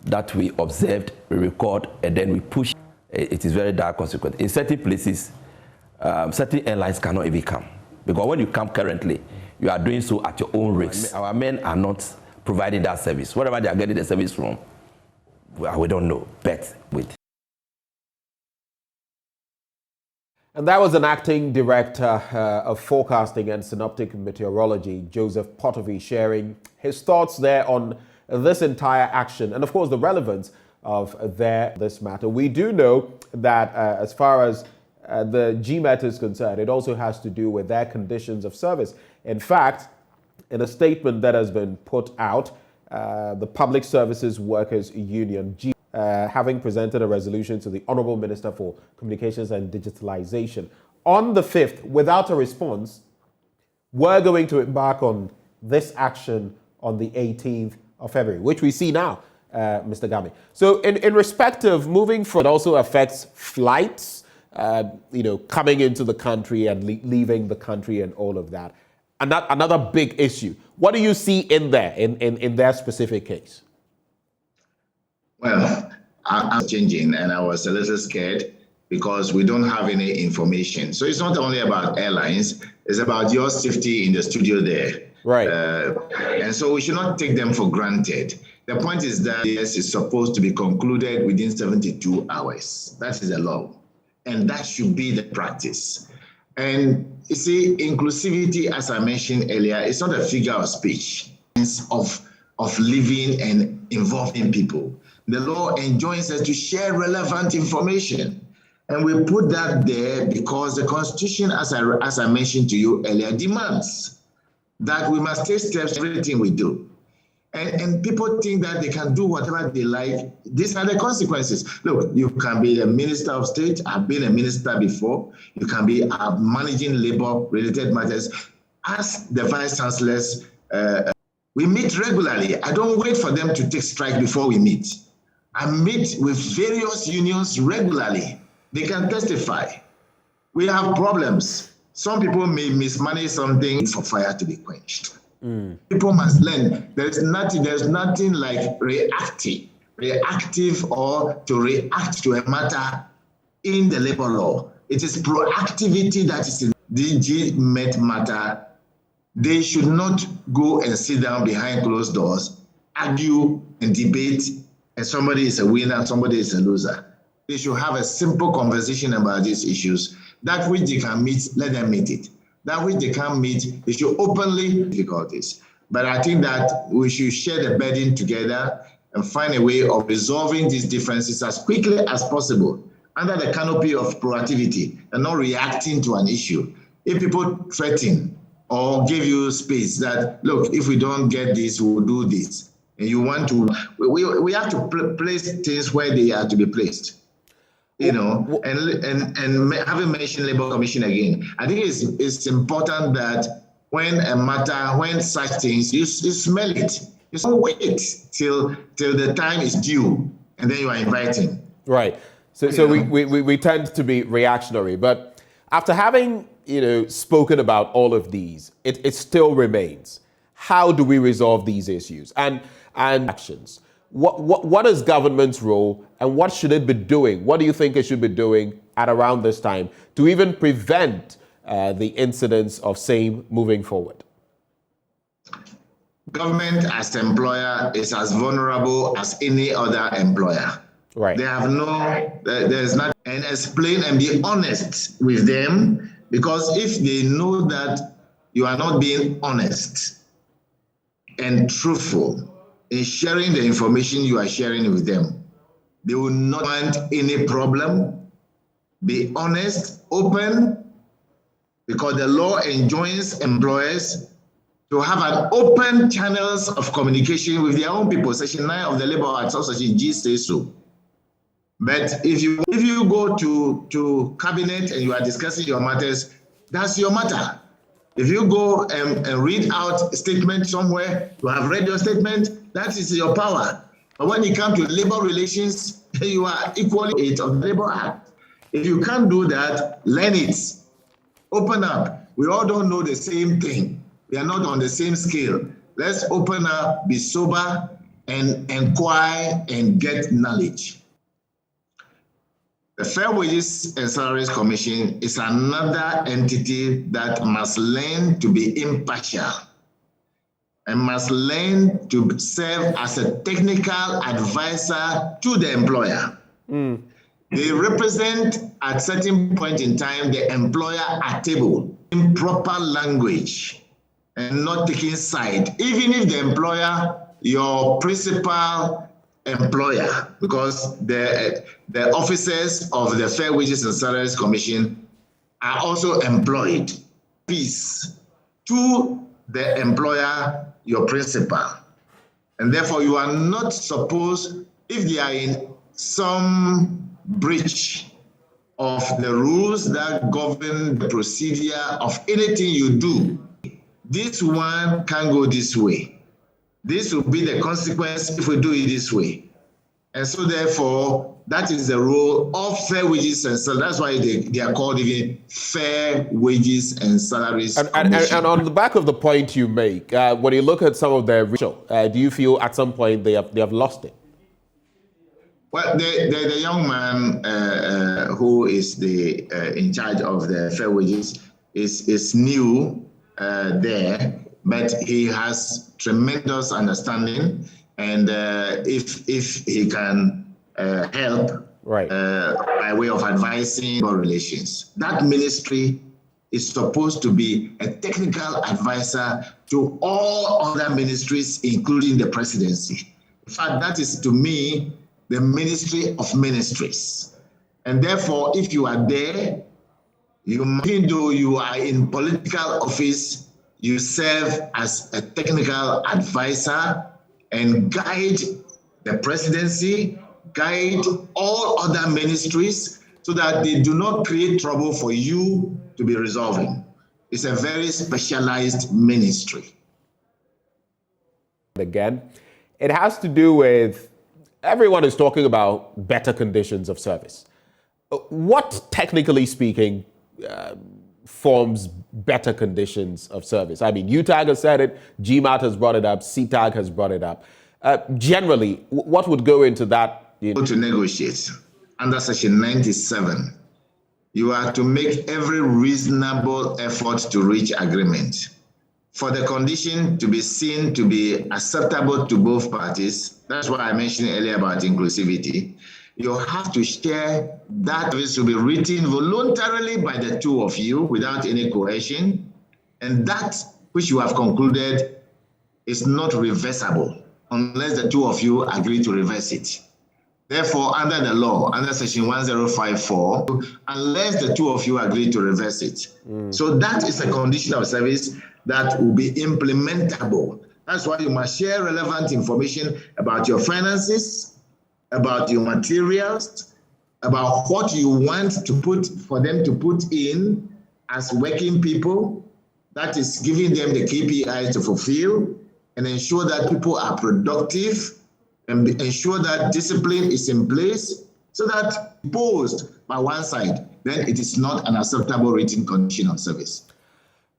that we observed, we record, and then we push. It is very dire consequence. In certain places, certain airlines cannot even come, because when you come currently, you are doing so at your own risk. Our men are not providing that service. Wherever they are getting the service from, we don't know, but with.
And that was an acting director of forecasting and synoptic meteorology, Joseph Potofi, sharing his thoughts there on this entire action and, of course, the relevance of this matter. We do know that as far as the GMET is concerned, it also has to do with their conditions of service. In fact, in a statement that has been put out, the Public Services Workers Union, having presented a resolution to the Honourable Minister for Communications and Digitalization on the 5th without a response, we're going to embark on this action on the 18th of February, which we see now, Mr. Gami. So in respect of moving forward, it also affects flights, coming into the country and leaving the country and all of that. Another big issue. What do you see in there, in their specific case?
Well, I'm changing, and I was a little scared because we don't have any information. So it's not only about airlines, it's about your safety in the studio there.
Right.
And so we should not take them for granted. The point is that this is supposed to be concluded within 72 hours. That is the law. And that should be the practice. And you see, inclusivity, as I mentioned earlier, it's not a figure of speech. It's of living and involving people. The law enjoins us to share relevant information. And we put that there because the Constitution, as I mentioned to you earlier, demands that we must take steps in everything we do. And people think that they can do whatever they like. These are the consequences. Look, you can be a minister of state. I've been a minister before. You can be managing labor-related matters. Ask the vice chancellors. We meet regularly. I don't wait for them to take strike before we meet. I meet with various unions regularly. They can testify. We have problems. Some people may mismanage something for fire to be quenched. People must learn. There's nothing like reactive or to react to a matter in the labor law. It is proactivity that is in DG Met matter. They should not go and sit down behind closed doors, argue and debate, and somebody is a winner and somebody is a loser. They should have a simple conversation about these issues. That which they can meet, let them meet it. That which they can't meet, they should openly difficulties. But I think that we should share the burden together and find a way of resolving these differences as quickly as possible under the canopy of proactivity and not reacting to an issue. If people threaten or give you space that, look, if we don't get this, we'll do this. And you want to, we have to place things where they are to be placed. And having mentioned Labour Commission again, I think it's important that when such things, you smell it. You don't wait till the time is due, and then you are inviting.
Right. So we tend to be reactionary, but after having spoken about all of these, it still remains. How do we resolve these issues and actions? What is government's role and what should it be doing? What do you think it should be doing at around this time to even prevent the incidence of same moving forward?
Government as employer is as vulnerable as any other employer.
Right.
They have there's not, and explain and be honest with them, because if they know that you are not being honest and truthful in sharing the information you are sharing with them, they will not want any problem. Be honest, open, because the law enjoins employers to have an open channels of communication with their own people. Section 9 of the Labour Act, Section G says so. But if you go to cabinet and you are discussing your matters, that's your matter. If you go and read out a statement somewhere, you have read your statement, that is your power. But when it comes to labor relations, you are equally it of the Labour Act. If you can't do that, learn it. Open up. We all don't know the same thing. We are not on the same scale. Let's open up, be sober, and inquire and get knowledge. The Fair Wages and Salaries Commission is another entity that must learn to be impartial and must learn to serve as a technical advisor to the employer. They represent, at certain point in time, the employer at table in proper language and not taking side, even if the employer, your principal employer, because the officers of the Fair Wages and Salaries Commission are also employed. Peace to the employer your principal. And therefore, you are not supposed, if they are in some breach of the rules that govern the procedure of anything you do, this one can't go this way. This will be the consequence if we do it this way. And so therefore, that is the role of fair wages and salaries. That's why they are called even fair wages and salaries.
And on the back of the point you make, when you look at some of the ritual, do you feel at some point they have lost it?
Well, the young man who is in charge of the fair wages is new there, but he has tremendous understanding, and if he can help by way of advising our relations, that ministry is supposed to be a technical advisor to all other ministries, including the presidency. In fact, that is to me the ministry of ministries. And therefore, if you are there, even though you are in political office, you serve as a technical advisor and guide the presidency, guide all other ministries so that they do not create trouble for you to be resolving. It's a very specialized ministry.
Again, it has to do with everyone is talking about better conditions of service. What, technically speaking, forms better conditions of service? I mean, UTAG has said it, GMAT has brought it up, CTAG has brought it up. Generally, what would go into that?
To negotiate under Section 97, you are to make every reasonable effort to reach agreement. For the condition to be seen to be acceptable to both parties, that's why I mentioned earlier about inclusivity, you have to share that this will be written voluntarily by the two of you without any coercion, and that which you have concluded is not reversible unless the two of you agree to reverse it. Therefore, under the law, under Section 1054, unless the two of you agree to reverse it. So that is a condition of service that will be implementable. That's why you must share relevant information about your finances, about your materials, about what you want to put for them to put in as working people. That is giving them the KPIs to fulfill and ensure that people are productive and ensure that discipline is in place so that imposed by one side, then it is not an acceptable written condition of service.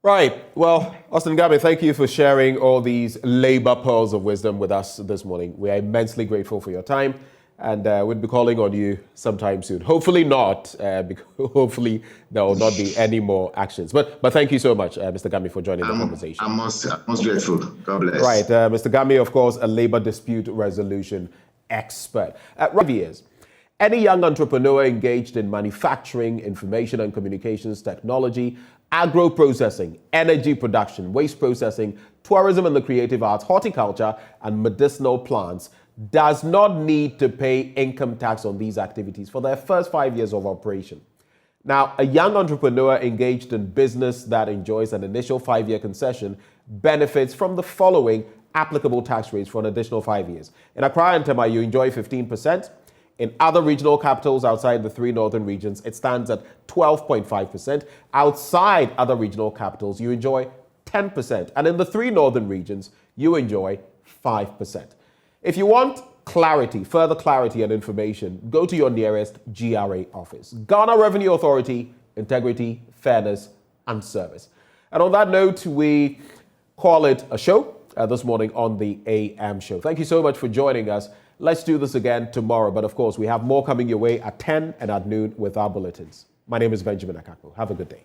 Right. Well, Austin Gabe, thank you for sharing all these labor pearls of wisdom with us this morning. We are immensely grateful for your time, and we'll be calling on you sometime soon. Hopefully not, because hopefully there will not be any more actions. But thank you so much, Mr. Gabe, for joining the conversation.
I'm most grateful. God bless.
Right. Mr. Gabe, of course, a labor dispute resolution expert. Years. Any young entrepreneur engaged in manufacturing, information and communications technology, agro-processing, energy production, waste processing, tourism and the creative arts, horticulture and medicinal plants does not need to pay income tax on these activities for their first 5 years of operation. Now, a young entrepreneur engaged in business that enjoys an initial 5-year concession benefits from the following applicable tax rates for an additional 5 years. In Accra and Tema, you enjoy 15%. In other regional capitals outside the 3 northern regions, it stands at 12.5%. Outside other regional capitals, you enjoy 10%. And in the 3 northern regions, you enjoy 5%. If you want clarity, further clarity and information, go to your nearest GRA office. Ghana Revenue Authority, integrity, fairness, and service. And on that note, we call it a show this morning on the AM show. Thank you so much for joining us. Let's do this again tomorrow. But of course, we have more coming your way at 10 and at noon with our bulletins. My name is Benjamin Akakpo. Have a good day.